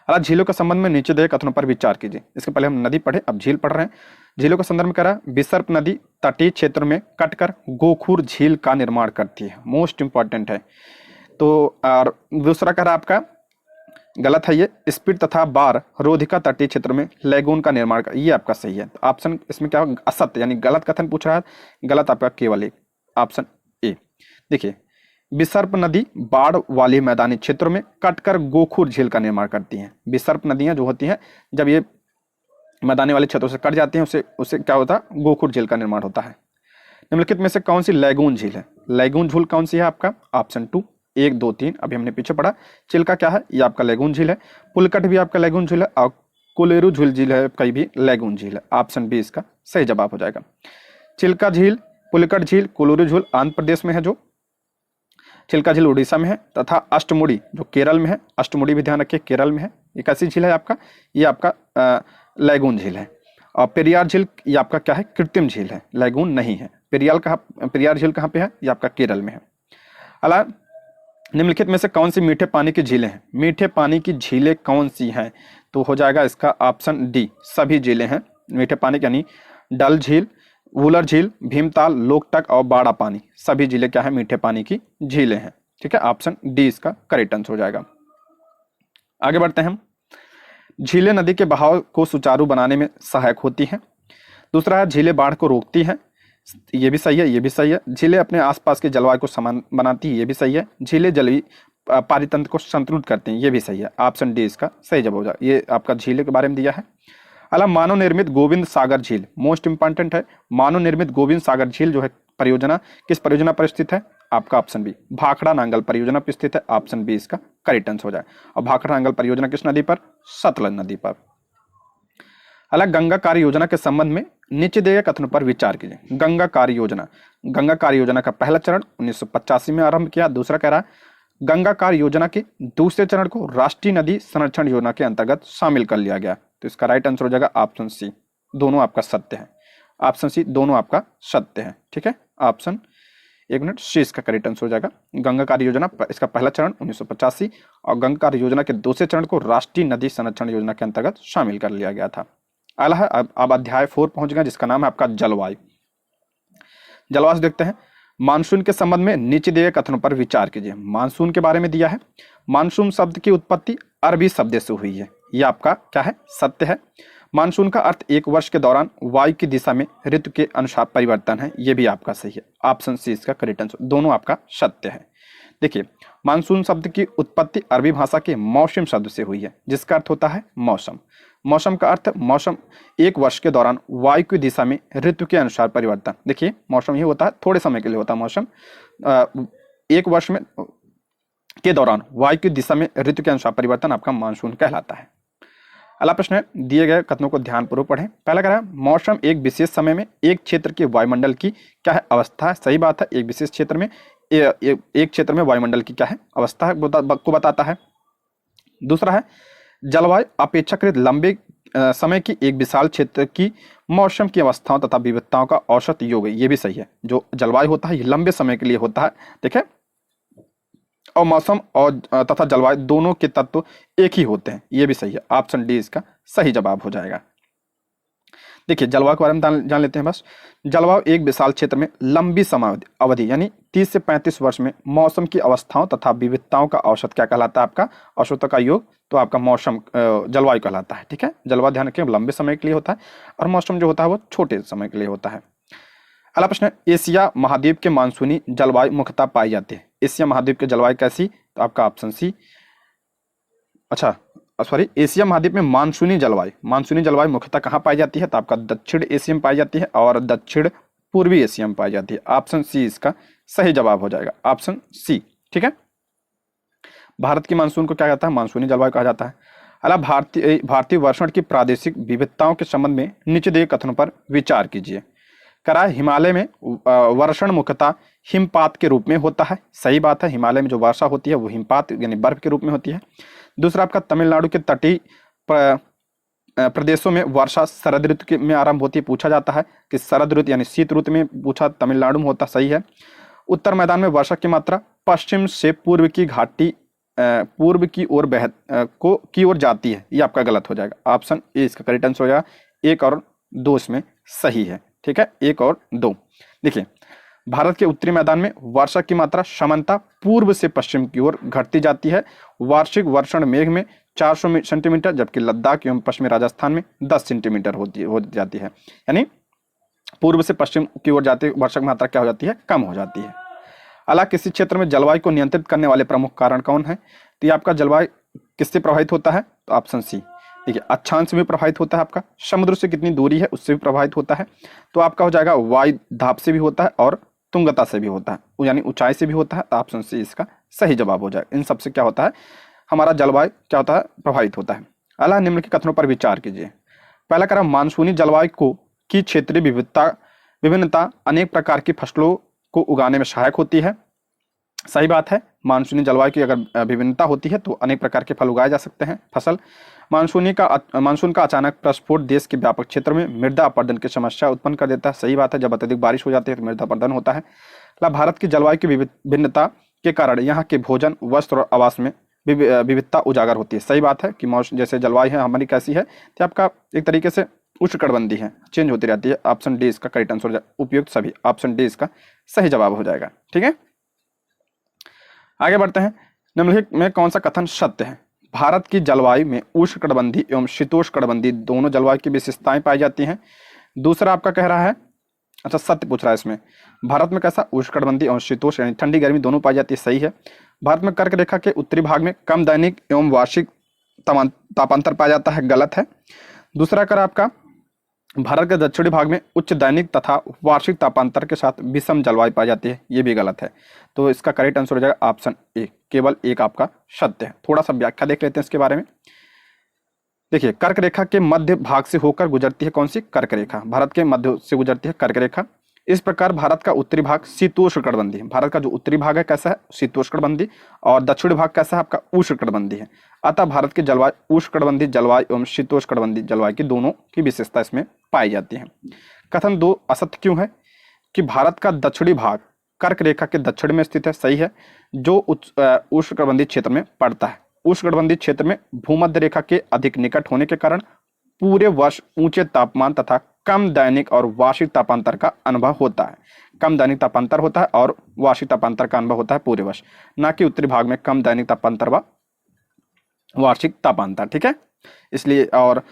झीलों के संबंध में नीचे दिए कथनों पर विचार कीजिए। इसके पहले हम नदी पढ़े, अब झील पढ़ रहे हैं। झीलों के संदर्भ में कह रहा है, विसर्प नदी तटीय क्षेत्र में कटकर गोखुर झील का निर्माण करती है। मोस्ट इंपॉर्टेंट है। तो और दूसरा कह रहा है आपका गलत है, ये स्पीड तथा बार रोधिका तटीय क्षेत्र में लैगून का निर्माण कर, ये आपका सही है। तो ऑप्शन इसमें क्या होगा, असत्य, यानी गलत कथन पूछ रहा है, गलत आपका केवल एक, ऑप्शन ए। देखिए विसर्प नदी बाढ़ वाले मैदानी क्षेत्रों में कटकर गोखुर झील का निर्माण करती हैं। विसर्प नदियां जो होती हैं जब ये मैदानी वाले क्षेत्रों से कट जाती हैं उसे क्या होता है, गोखुर झील का निर्माण होता है। निम्नलिखित में से कौन सी लैगून झील है, लैगून झील कौन सी है आपका, ऑप्शन 2, 1, 2, 3 अभी हमने पीछे पढ़ा। चिल्का क्या है, ये आपका लैगून झील है। पुलकट भी आपका लैगून झील है, और कोलेरू झील है, कई भी लैगून झील है। ऑप्शन बी इसका सही जवाब हो जाएगा। चिल्का झील, पुलकट झील, कोलेरू झील आंध्र प्रदेश में है, जो चिल्का झील उड़ीसा में है, तथा अष्टमुड़ी जो केरल में है, अष्टमुड़ी भी ध्यान रखिए केरल में है। एक ऐसी झील है आपका, ये आपका लैगून झील है। और पेरियार झील ये आपका क्या है, कृत्रिम झील है, लैगून नहीं है। पेरियार झील कहाँ पे है, ये आपका केरल में है। अला निम्नलिखित में से कौन सी मीठे पानी की झीलें हैं, मीठे पानी की झीलें कौन सी हैं, तो हो जाएगा इसका ऑप्शन डी, सभी झीलें हैं मीठे पानी की, यानी डल झील, वुलर झील, भीमताल, लोकटक और बाड़ा पानी, सभी झीलें क्या है, मीठे पानी की झीलें हैं। ठीक है, ऑप्शन डी इसका करेक्ट आंसर हो जाएगा। आगे बढ़ते हैं हम। झीलें नदी के बहाव को सुचारू बनाने में सहायक होती हैं। दूसरा है झीलें बाढ़ को रोकती हैं, ये भी सही है, ये भी सही है। झीलें अपने आसपास के जलवायु को समान बनाती है, ये भी सही है। झीलें जलीय पारितंत्र को संतुलित करती हैं, ये भी सही है। ऑप्शन डी इसका सही जवाब हो जाएगा। ये आपका झीलें के बारे में दिया है। अला मानव निर्मित गोविंद सागर झील, मोस्ट इंपॉर्टेंट है। मानव निर्मित गोविंद सागर झील जो है परियोजना किस परियोजना पर स्थित है, आपका ऑप्शन बी, भाखड़ा नांगल परियोजना पर स्थित है। ऑप्शन बी इसका करेक्ट आंसर हो जाए। और भाखड़ा नांगल परियोजना किस नदी पर, सतलज नदी पर। अलग गंगा कार्य योजना के संबंध में नीचे दिए गए कथनों पर विचार कीजिए। गंगा कार्य योजना का पहला चरण 1985 में आरंभ किया। दूसरा कह रहा है गंगा कार्य योजना के दूसरे चरण को राष्ट्रीय नदी संरक्षण योजना के अंतर्गत शामिल कर लिया गया। तो इसका राइट आंसर हो जाएगा ऑप्शन सी, दोनों आपका सत्य है। ऑप्शन सी दोनों आपका सत्य है। ठीक है, ऑप्शन एक मिनट सी इसका करेक्ट आंसर हो जाएगा। गंगा कार्य योजना इसका पहला चरण 1985 और गंगा कार्य योजना के दूसरे चरण को राष्ट्रीय नदी संरक्षण योजना के अंतर्गत शामिल कर लिया गया था। अगला है अब अध्याय 4 पहुंच गया, जिसका नाम है आपका जलवायु। जलवायु देखते हैं। मानसून के संबंध में नीचे दिए कथनों पर विचार कीजिए। मानसून के बारे में दिया है। मानसून शब्द की उत्पत्ति अरबी शब्द से हुई है, यह आपका क्या है, सत्य है। मानसून का अर्थ एक वर्ष के दौरान वायु की दिशा में ऋतु के अनुसार परिवर्तन है, यह भी आपका सही है। ऑप्शन सी इसका करेक्ट आंसर, दोनों आपका सत्य है। देखिए मानसून शब्द की उत्पत्ति अरबी भाषा के मौसम शब्द से हुई है, जिसका अर्थ होता है मौसम। मौसम का अर्थ मौसम एक वर्ष के दौरान वायु की दिशा में ऋतु के अनुसार परिवर्तन। देखिए मौसम ये होता है थोड़े समय के लिए होता है मौसम, एक वर्ष में के दौरान वायु की दिशा में ऋतु के अनुसार परिवर्तन आपका मानसून कहलाता है। अगला प्रश्न है, दिए गए कथनों को ध्यानपूर्वक पढ़ें। पहला कह रहा है मौसम एक विशेष समय में एक क्षेत्र के वायुमंडल की क्या है अवस्था है। सही बात है, एक विशेष क्षेत्र में एक क्षेत्र में वायुमंडल की क्या है अवस्था है को बताता है। दूसरा है जलवायु अपेक्षाकृत लंबे समय की एक विशाल क्षेत्र की मौसम की अवस्थाओं तथा विविधताओं का औसत योग है। ये भी सही है, जो जलवायु होता है ये लंबे समय के लिए होता है, ठीक है, और मौसम और तथा जलवायु दोनों के तत्व एक ही होते हैं। ये भी सही है, ऑप्शन डी इसका सही जवाब हो जाएगा। देखिए जलवायु के बारे में जान लेते हैं बस। जलवायु एक विशाल क्षेत्र में लंबी समय अवधि यानी 30 से 35 वर्ष में मौसम की अवस्थाओं तथा विविधताओं का औसत क्या कहलाता है आपका औसतों का योग, तो आपका मौसम जलवायु कहलाता है, ठीक है। जलवायु ध्यान रखें लंबे समय के लिए होता है और मौसम जो होता है वो छोटे समय के लिए होता है। अगला प्रश्न है एशिया महाद्वीप के मानसूनी जलवायु मुख्यतः पाई जाती है। एशिया महाद्वीप की जलवायु कैसी, तो आपका ऑप्शन सी, अच्छा सॉरी, एशिया महाद्वीप में मानसूनी जलवायु मुख्यतः कहाँ पाई जाती है, तो आपका दक्षिण एशिया में पाई जाती है और दक्षिण पूर्वी एशिया में पाई जाती है। ऑप्शन सी इसका सही जवाब हो जाएगा, ऑप्शन सी, ठीक है। भारत की मानसून को क्या कहता है, मानसूनी जलवायु कहा जाता है। अला भारतीय वर्षण की प्रादेशिक विविधताओं के संबंध में नीचे दिए कथनों पर विचार कीजिए। करा हिमालय में वर्षण मुख्यतः हिमपात के रूप में होता है। सही बात है, हिमालय में जो वर्षा होती है वो हिमपात यानी बर्फ के रूप में होती है। दूसरा आपका तमिलनाडु के तटीय प्रदेशों में वर्षा शरद ऋतु में आरंभ होती है। पूछा जाता है कि शरद ऋतु यानी शीत ऋतु में पूछा, तमिलनाडु में होता, सही है। उत्तर मैदान में वर्षा की मात्रा पश्चिम से पूर्व की घाटी पूर्व की ओर की ओर जाती है। ये आपका गलत हो जाएगा, ऑप्शन ए इसका करेक्ट आंसर हो जाएगा। 1 और 2 इसमें सही है, ठीक है, 1 और 2। देखिए भारत के उत्तरी मैदान में वर्षा की मात्रा सामान्यतः पूर्व से पश्चिम की ओर घटती जाती है। वार्षिक वर्षण मेघ में 400 सेंटीमीटर, जबकि लद्दाख एवं पश्चिमी राजस्थान में 10 सेंटीमीटर हो जाती है। यानी पूर्व से पश्चिम की ओर जाती वर्षा की मात्रा क्या हो जाती है, कम हो जाती है। अला किसी क्षेत्र में जलवायु को नियंत्रित करने वाले प्रमुख कारण कौन है, तो ये आपका जलवायु किससे प्रभावित होता है, तो ऑप्शन सी। देखिए अक्षांश से भी प्रभावित होता है, आपका समुद्र से कितनी दूरी है उससे भी प्रभावित होता है। तो आपका हो जाएगा वायु दाब से भी होता है और तुंगता से भी होता है, यानी ऊंचाई से भी होता है। तो ऑप्शन सी इसका सही जवाब हो जाएगा। इन सबसे क्या होता है, हमारा जलवायु क्या होता है, प्रभावित होता है। अला निम्न के कथनों पर विचार कीजिए। पहला करा मानसूनी जलवायु को की क्षेत्रीय विभिन्नता अनेक प्रकार की फसलों को उगाने में सहायक होती है। सही बात है, मानसूनी जलवायु की अगर विभिन्नता होती है तो अनेक प्रकार के फल उगाए जा सकते हैं, फसल। मानसून का अचानक प्रस्फोट देश के व्यापक क्षेत्र में मृदा अपरदन की समस्या उत्पन्न कर देता है। सही बात है, जब अत्यधिक बारिश हो जाती है तो मृदा अपरदन होता है। भारत की जलवायु की विभिन्नता के कारण यहाँ के भोजन, वस्त्र और आवास में विविधता उजागर होती है। सही बात है कि मौसम जैसे जलवायु है हमारी कैसी है, तो आपका एक तरीके से उष्णकटिबंधीय है, चेंज होती रहती है। ऑप्शन डी इसका करेक्ट आंसर हो जाएगा, उपयुक्त सभी, ऑप्शन डी इसका सही जवाब हो जाएगा, ठीक है। आगे बढ़ते हैं, निम्नलिखित में कौन सा कथन सत्य है। भारत की जलवायु में उष्णकटिबंधीय एवं शीतोष्णकटिबंधीय दोनों जलवायु की विशेषताएं पाई जाती हैं। दूसरा आपका कह रहा है, अच्छा सत्य पूछ रहा है इसमें, भारत में कैसा उष्णकटिबंधीय एवं शीतोष्ण यानी ठंडी गर्मी दोनों पाई जाती है। सही है। भारत में कर्क रेखा के उत्तरी भाग में कम दैनिक एवं वार्षिक तापांतर पाया जाता है। गलत है। दूसरा कर आपका भारत के दक्षिणी भाग में उच्च दैनिक तथा वार्षिक तापांतर के साथ विषम जलवायु पाई जाती है। ये भी गलत है। तो इसका करेक्ट आंसर हो जाएगा ऑप्शन ए, केवल एक आपका सत्य है। थोड़ा सा व्याख्या देख लेते हैं इसके बारे में। देखिए कर्क रेखा के मध्य भाग से होकर गुजरती है कौन सी, कर्क रेखा। भारत के मध्य से गुजरती है कर्क रेखा। इस प्रकार भारत का उत्तरी भाग शीतोष्णकटिबंधीय है। भारत का जो उत्तरी भाग है कैसा है, शीतोष्णकटिबंधीय, और दक्षिणी भाग कैसा है आपका उष्णकटिबंधीय है। अतः भारत की जलवायु उष्णकटिबंधीय जलवायु एवं शीतोष्णकटिबंधीय जलवायु की दोनों की विशेषता इसमें पाई जाती है। कथन 2 असत्य क्यों है कि भारत का दक्षिणी भाग कर्क रेखा के दक्षिण में स्थित है। सही है, जो उष्णकटिबंधीय क्षेत्र में पड़ता है। उष्णकटिबंधीय क्षेत्र में भूमध्य रेखा के अधिक निकट होने के कारण पूरे वर्ष ऊंचे तापमान तथा कम दैनिक और वार्षिक तापांतर का अनुभव होता है। कम दैनिक तापांतर होता है और वार्षिक तापांतर का अनुभव होता है पूरे वर्ष, ना कि उत्तरी भाग में कम दैनिक तापांतर व वार्षिक तापांतर, ठीक है। इसलिए और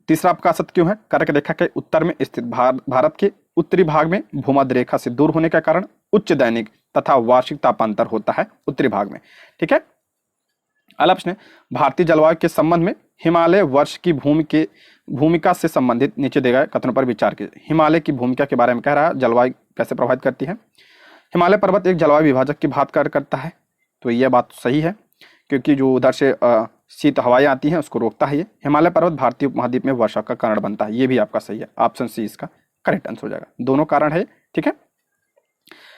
तीसरा आपका असत्य क्यों है, कर्क रेखा के उत्तर में स्थित भारत के उत्तरी भाग में भूमध्य रेखा से दूर होने के कारण उच्च दैनिक तथा वार्षिक तापांतर होता है उत्तरी भाग में, ठीक है। अगला प्रश्न, भारतीय जलवायु के संबंध में हिमालय वर्ष की भूमिका से संबंधित नीचे दिए गए कथनों पर विचार कीजिए। हिमालय की भूमिका के बारे में कह रहा है, जलवायु कैसे प्रभावित करती है। हिमालय पर्वत एक जलवायु विभाजक की भांति कार्य करता है, तो यह बात सही है, क्योंकि जो उधर से शीत हवाएं आती हैं उसको रोकता है ये। हिमालय पर्वत भारतीय उपमहाद्वीप में वर्षा का कारण बनता है, ये भी आपका सही है, ऑप्शन सी इसका करेक्ट आंसर हो जाएगा। दोनों कारण है, ठीक है।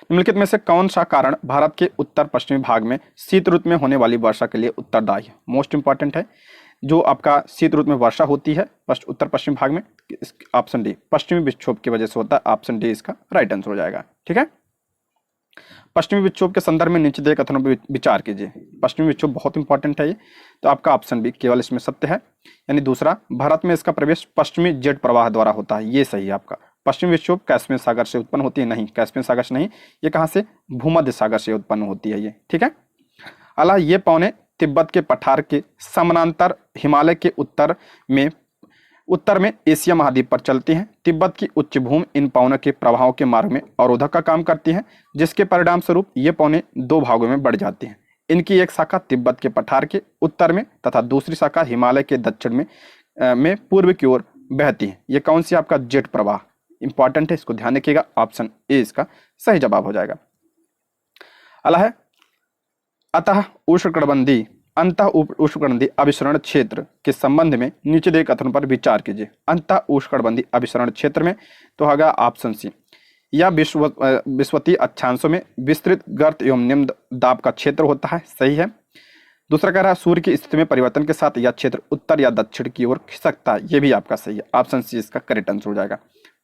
निम्नलिखित में से कौन सा कारण भारत के उत्तर पश्चिमी भाग में शीत ऋतु में होने वाली वर्षा के लिए उत्तरदायी है? मोस्ट इंपॉर्टेंट है, जो आपका शीत ऋतु में वर्षा होती है उत्तर पश्चिम भाग में, ऑप्शन डी पश्चिमी विक्षोभ की वजह से होता है, ऑप्शन डी इसका राइट आंसर हो जाएगा, ठीक है। पश्चिमी विक्षोभ के संदर्भ में नीचे दिए कथनों पर विचार कीजिए। पश्चिमी विक्षोभ बहुत इंपॉर्टेंट है ये, तो आपका ऑप्शन बी केवल इसमें सत्य है, यानी दूसरा, भारत में इसका प्रवेश पश्चिमी जेट प्रवाह द्वारा होता है, ये सही है आपका। पश्चिमी विक्षोभ कैस्पियन सागर से उत्पन्न होती है, नहीं, कैस्पियन सागर से नहीं, ये कहाँ से, भूमध्य सागर से उत्पन्न होती है ये, ठीक है। अला ये पौने तिब्बत के पठार के समानांतर हिमालय के उत्तर में एशिया महाद्वीप पर चलती हैं। तिब्बत की उच्च भूमि इन पौनों के प्रभावों के मार्ग में अवरोधक का काम करती है, जिसके परिणाम स्वरूप ये पौने दो भागों में बढ़ जाती हैं। इनकी एक शाखा तिब्बत के पठार के उत्तर में तथा दूसरी शाखा हिमालय के दक्षिण में पूर्व की ओर बहती है। ये कौन सी आपका जेट प्रवाह, इंपॉर्टेंट है, इसको ध्यान रखिएगा, ऑप्शन ए इसका सही जवाब हो जाएगा। अगला है अतः उष्णकटिबंधीय अंतः उष्णकटिबंधीय अभिसरण क्षेत्र के संबंध में नीचे दिए कथनों पर विचार कीजिए। अंतः उष्णकटिबंधीय अभिसरण क्षेत्र में तो होगा ऑप्शन सी, यह विषुवतीय अक्षांशों में विस्तृत गर्त एवं निम्न दाब का क्षेत्र होता है, सही है। दूसरा कह रहा है सूर्य की स्थिति में परिवर्तन के साथ यह क्षेत्र उत्तर या दक्षिण की ओर खिसकता है, ये भी आपका सही है, ऑप्शन सी इसका करेक्ट आंसर हो जाएगा।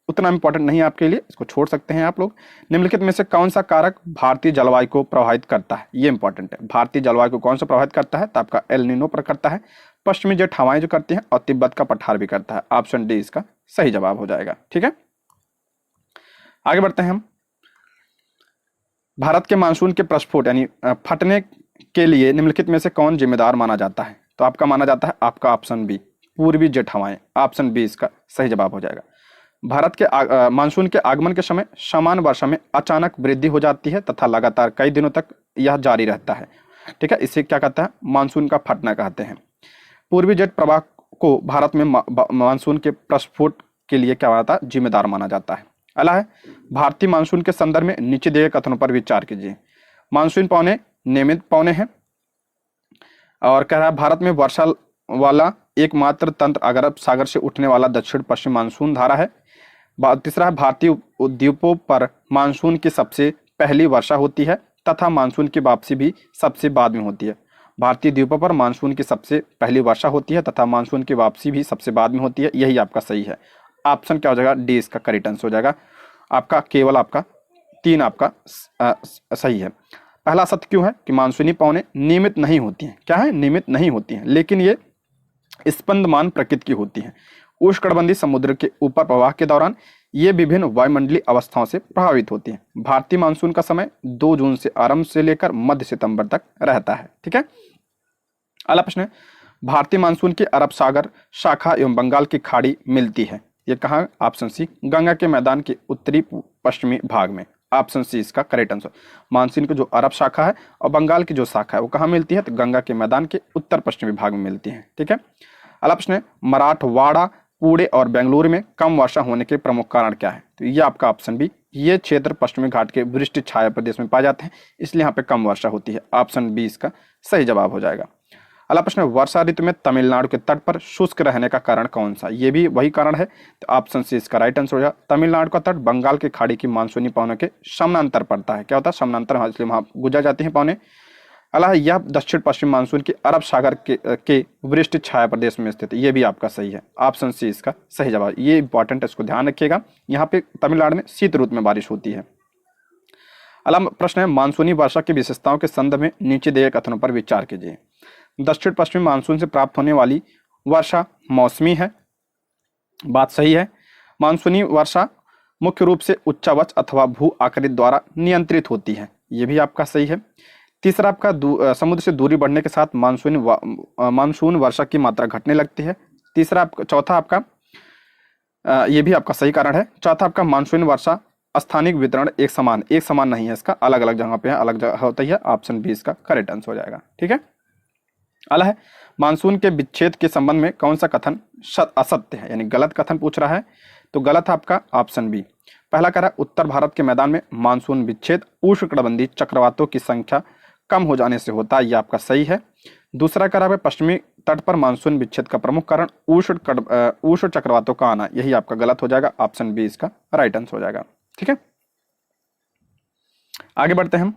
उतना इंपॉर्टेंट नहीं है आपके लिए, इसको छोड़ सकते हैं आप लोग। निम्नलिखित में से कौन सा कारक भारतीय जलवायु को प्रभावित करता है, ये इंपॉर्टेंट है। भारतीय जलवायु को कौन सा प्रभावित करता है, तो आपका एल नीनो पर करता है, पश्चिमी जेट हवाएं जो करती हैं, और तिब्बत का पठार भी करता है, ऑप्शन डी इसका सही जवाब हो जाएगा, ठीक है। आगे बढ़ते हैं हम। भारत के मानसून के प्रस्फोट यानी फटने के लिए निम्नलिखित में से कौन जिम्मेदार माना जाता है, तो आपका माना जाता है आपका ऑप्शन बी पूर्वी जेट हवाएं, ऑप्शन बी इसका सही जवाब हो जाएगा। भारत के मानसून के आगमन के समय समान वर्षा में अचानक वृद्धि हो जाती है तथा लगातार कई दिनों तक यह जारी रहता है, ठीक है। इसे क्या कहता है, मानसून का फटना कहते हैं। पूर्वी जेट प्रवाह को भारत में मानसून के प्रस्फोट के लिए क्या माना जिम्मेदार माना जाता है। अगला है भारतीय मानसून के संदर्भ में नीचे दिए कथनों पर विचार कीजिए। मानसून पौने नियमित पौने हैं, और कह रहा है भारत में वर्षा वाला एकमात्र तंत्र अरब सागर से उठने वाला दक्षिण पश्चिम मानसून धारा है। तीसरा है भारतीय द्वीपों पर मानसून की सबसे पहली वर्षा होती है तथा मानसून की वापसी भी सबसे बाद में होती है। भारतीय द्वीपों पर मानसून की सबसे पहली वर्षा होती है तथा मानसून की वापसी भी सबसे बाद में होती है, यही आपका सही है। ऑप्शन क्या हो जाएगा, डी इसका करेक्ट आंसर हो जाएगा। आपका केवल आपका 3 आपका सही है। पहला सत्य क्यों है कि मानसूनी पवनें नियमित नहीं होती हैं, क्या है, नियमित नहीं होती हैं, लेकिन ये स्पंदमान प्रकृति की होती हैं। उष्णकटिबंधीय समुद्र के ऊपर प्रवाह के दौरान ये विभिन्न वायुमंडलीय अवस्थाओं से प्रभावित होती हैं। भारतीय मानसून का समय 2 जून से आरंभ से लेकर मध्य सितंबर तक रहता है, ठीक है। अगला प्रश्न है भारतीय मानसून की अरब सागर शाखा एवं बंगाल की खाड़ी मिलती है, ये कहाँ, ऑप्शन सी गंगा के मैदान के उत्तरी पश्चिमी भाग में, ऑप्शन सी इसका करेक्ट आंसर। मानसून की जो अरब शाखा है और बंगाल की जो शाखा है वो कहाँ मिलती है, तो गंगा के मैदान के उत्तर पश्चिमी भाग में मिलती है, ठीक है। अगला प्रश्न है मराठवाड़ा, पुणे और बेंगलुरु में कम वर्षा होने के प्रमुख कारण क्या है, तो ये आपका ऑप्शन बी, ये क्षेत्र पश्चिमी घाट के वृष्टि छाया प्रदेश में पाए जाते हैं, इसलिए यहाँ पे कम वर्षा होती है, ऑप्शन बी इसका सही जवाब हो जाएगा। अगला प्रश्न है वर्षा ऋतु में तमिलनाडु के तट पर शुष्क रहने का कारण कौन सा, ये भी वही कारण है, तो ऑप्शन सी इसका राइट आंसर हो जाएगा। तमिलनाडु का तट बंगाल की खाड़ी की मानसूनी पवनों के समानांतर पड़ता है, क्या होता है, समानांतर, इसलिए वहां गुजर जाती है पवनें। अगला है यह दक्षिण पश्चिम मानसून की अरब सागर के वृष्टि छाया प्रदेश में स्थित है, ये भी आपका सही है, ऑप्शन सी इसका सही जवाब। ये इंपॉर्टेंट है, इसको ध्यान रखिएगा, यहाँ पे तमिलनाडु में शीत ऋतु में बारिश होती है। अगला प्रश्न है मानसूनी वर्षा की विशेषताओं के संदर्भ में नीचे दिए कथनों पर विचार कीजिए। दक्षिण पश्चिमी मानसून से प्राप्त होने वाली वर्षा मौसमी है, बात सही है। मानसूनी वर्षा मुख्य रूप से उच्चावच अथवा भू आकृति द्वारा नियंत्रित होती है, ये भी आपका सही है। तीसरा आपका समुद्र से दूरी बढ़ने के साथ मानसून वर्षा की मात्रा घटने लगती है। चौथा आपका ये भी आपका सही कारण है। चौथा आपका मानसून वर्षा स्थानिक वितरण एक समान नहीं है, इसका अलग अलग जगह पे है, अलग जगह होता है, ऑप्शन बी इसका करेक्ट आंसर हो जाएगा, ठीक है। अगला है मानसून के विच्छेद के संबंध में कौन सा कथन असत्य है, यानी गलत कथन पूछ रहा है, तो गलत है आपका ऑप्शन बी। पहला कह रहा है उत्तर भारत के मैदान में मानसून विच्छेद उष्णकटिबंधीय चक्रवातों की संख्या कम हो जाने से होता है, ये आपका सही है। दूसरा कह रहा है पश्चिमी तट पर मानसून विच्छेद का प्रमुख कारण उष्ण चक्रवातों का आना, यही आपका गलत हो जाएगा, ऑप्शन बी इसका राइट आंसर हो जाएगा। ठीक है, आगे बढ़ते हैं हम।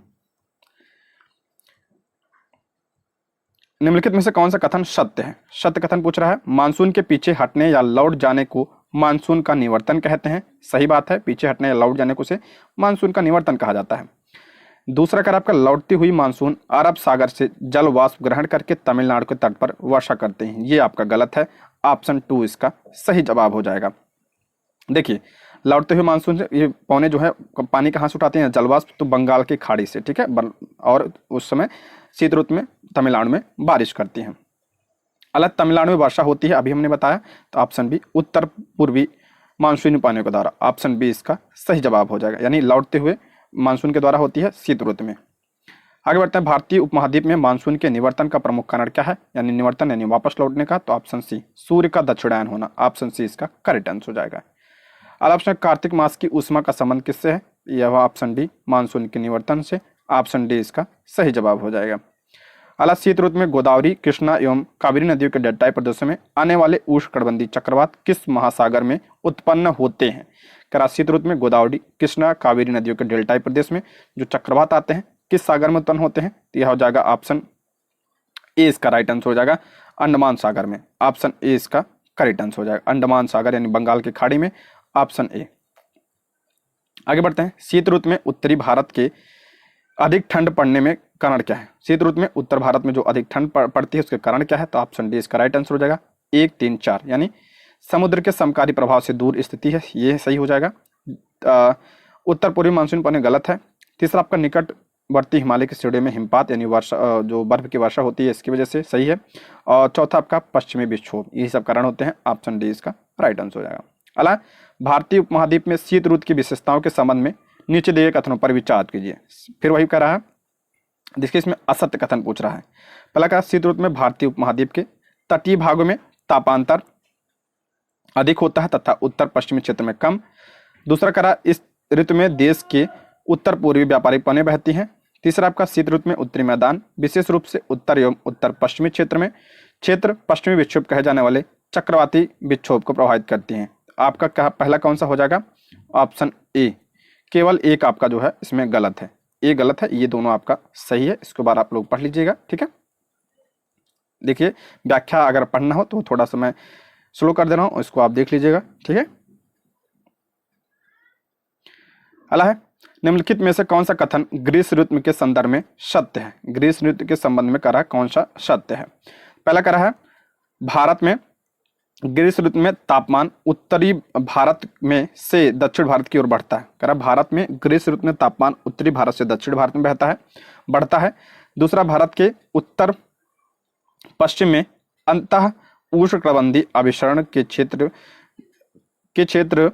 निम्नलिखित में से कौन सा कथन सत्य है? सत्य कथन पूछ रहा है, मानसून के पीछे हटने या लौट जाने को मानसून का निवर्तन कहते हैं। सही बात है, पीछे हटने या लौट जाने को से मानसून का निवर्तन कहा जाता है। दूसरा कर आपका लौटती हुई मानसून अरब सागर से जल वाष्प ग्रहण करके तमिलनाडु के तट पर वर्षा करते हैं, ये आपका गलत है, ऑप्शन 2 इसका सही जवाब हो जाएगा। देखिए, लौटते हुए मानसून से ये पौने जो है पानी कहाँ से उठाते हैं? जलवाष्प, तो बंगाल की खाड़ी से। ठीक है, और उस समय शीत ऋतु में तमिलनाडु में बारिश करती हैं। अलग तमिलनाडु में वर्षा होती है, अभी हमने बताया, तो ऑप्शन बी उत्तर पूर्वी मानसूनी पानियों के द्वारा, ऑप्शन बी इसका सही जवाब हो जाएगा, यानी लौटते हुए मानसून के द्वारा होती है शीत ऋतु में। आगे बढ़ते हैं, भारतीय उपमहाद्वीप में मानसून के निवर्तन का प्रमुख कारण क्या है? यानी निवर्तन यानी वापस लौटने का, तो ऑप्शन सी सूर्य का दक्षिणायन होना, ऑप्शन सी इसका करेक्ट आंसर हो जाएगा। अगला ऑप्शन कार्तिक मास की ऊष्मा का संबंध किससे है? यह ऑप्शन डी मानसून के निवर्तन से, ऑप्शन डी इसका सही जवाब हो जाएगा। अगला शीत ऋतु में गोदावरी, कृष्णा एवं कावेरी नदियों के डेल्टाई प्रदेशों में आने वाले उष्णकटिबंधीय चक्रवात किस महासागर में उत्पन्न होते हैं? करा शीत ऋतु में गोदावरी, कृष्णा, कावेरी नदियों के डेल्टाई प्रदेश में जो चक्रवात आते हैं किस सागर में उत्पन्न होते हैं? तो यह हो जाएगा ऑप्शन ए इसका राइट आंसर हो जाएगा, अंडमान सागर में, ऑप्शन ए इसका करेक्ट आंसर हो जाएगा, अंडमान सागर यानी बंगाल की खाड़ी में, ऑप्शन ए। आगे बढ़ते हैं, शीत ऋतु में उत्तरी भारत के अधिक ठंड पड़ने में कारण क्या है? शीत ऋतु में उत्तर भारत में जो अधिक ठंड पड़ती है उसके कारण क्या है? तो ऑप्शन डी इसका राइट आंसर हो जाएगा, 1, 3, 4 यानी समुद्र के समकारी प्रभाव से दूर स्थिति है, ये सही हो जाएगा। उत्तर पूर्वी मानसून पड़ने गलत है। तीसरा आपका निकटवर्ती हिमालय की श्रेणी में हिमपात यानी वर्षा, जो बर्फ की वर्षा होती है इसकी वजह से, सही है। और चौथा आपका पश्चिमी विक्षोभ, यही सब कारण होते हैं, ऑप्शन डी इसका राइट आंसर हो जाएगा। अला भारतीय उपमहाद्वीप में शीत ऋतु की विशेषताओं के संबंध में नीचे दिए कथनों पर विचार कीजिए। फिर वही कह रहा है, जिसके इसमें असत्य कथन पूछ रहा है। पहला कहा शीत ऋतु में भारतीय उपमहाद्वीप के तटीय भागों में तापांतर अधिक होता है तथा उत्तर पश्चिमी क्षेत्र में कम। दूसरा करा इस ऋतु में देश के उत्तर पूर्वी व्यापारिक पौने बहती हैं। तीसरा आपका शीत ऋतु में उत्तरी मैदान विशेष रूप से उत्तर एवं उत्तर पश्चिमी क्षेत्र पश्चिमी विक्षोभ कहे जाने वाले चक्रवाती विक्षोभ को प्रभावित करती हैं। आपका कहा पहला कौन सा हो जाएगा? ऑप्शन ए, केवल एक आपका जो है इसमें गलत है, ए गलत है, ये दोनों आपका सही है। इसको बार आप लोग पढ़ लीजिएगा। ठीक है, देखिए व्याख्या अगर पढ़ना हो तो थोड़ा सा मैं स्लो कर दे रहा हूं, इसको आप देख लीजिएगा। ठीक है, अगला है, निम्नलिखित में से कौन सा कथन ग्रीष्म ऋतु के संदर्भ में सत्य है? ग्रीष्म ऋतु के संबंध में करा कौन सा सत्य है? पहला करा है, भारत में ग्रीष्म ऋतु में तापमान उत्तरी भारत में से दक्षिण भारत की ओर बढ़ता है। करा भारत में ग्रीष्म ऋतु में तापमान उत्तरी भारत से दक्षिण भारत में बढ़ता है। दूसरा, भारत के उत्तर पश्चिम में अंतः उष्णकटिबंधीय अभिसरण के क्षेत्र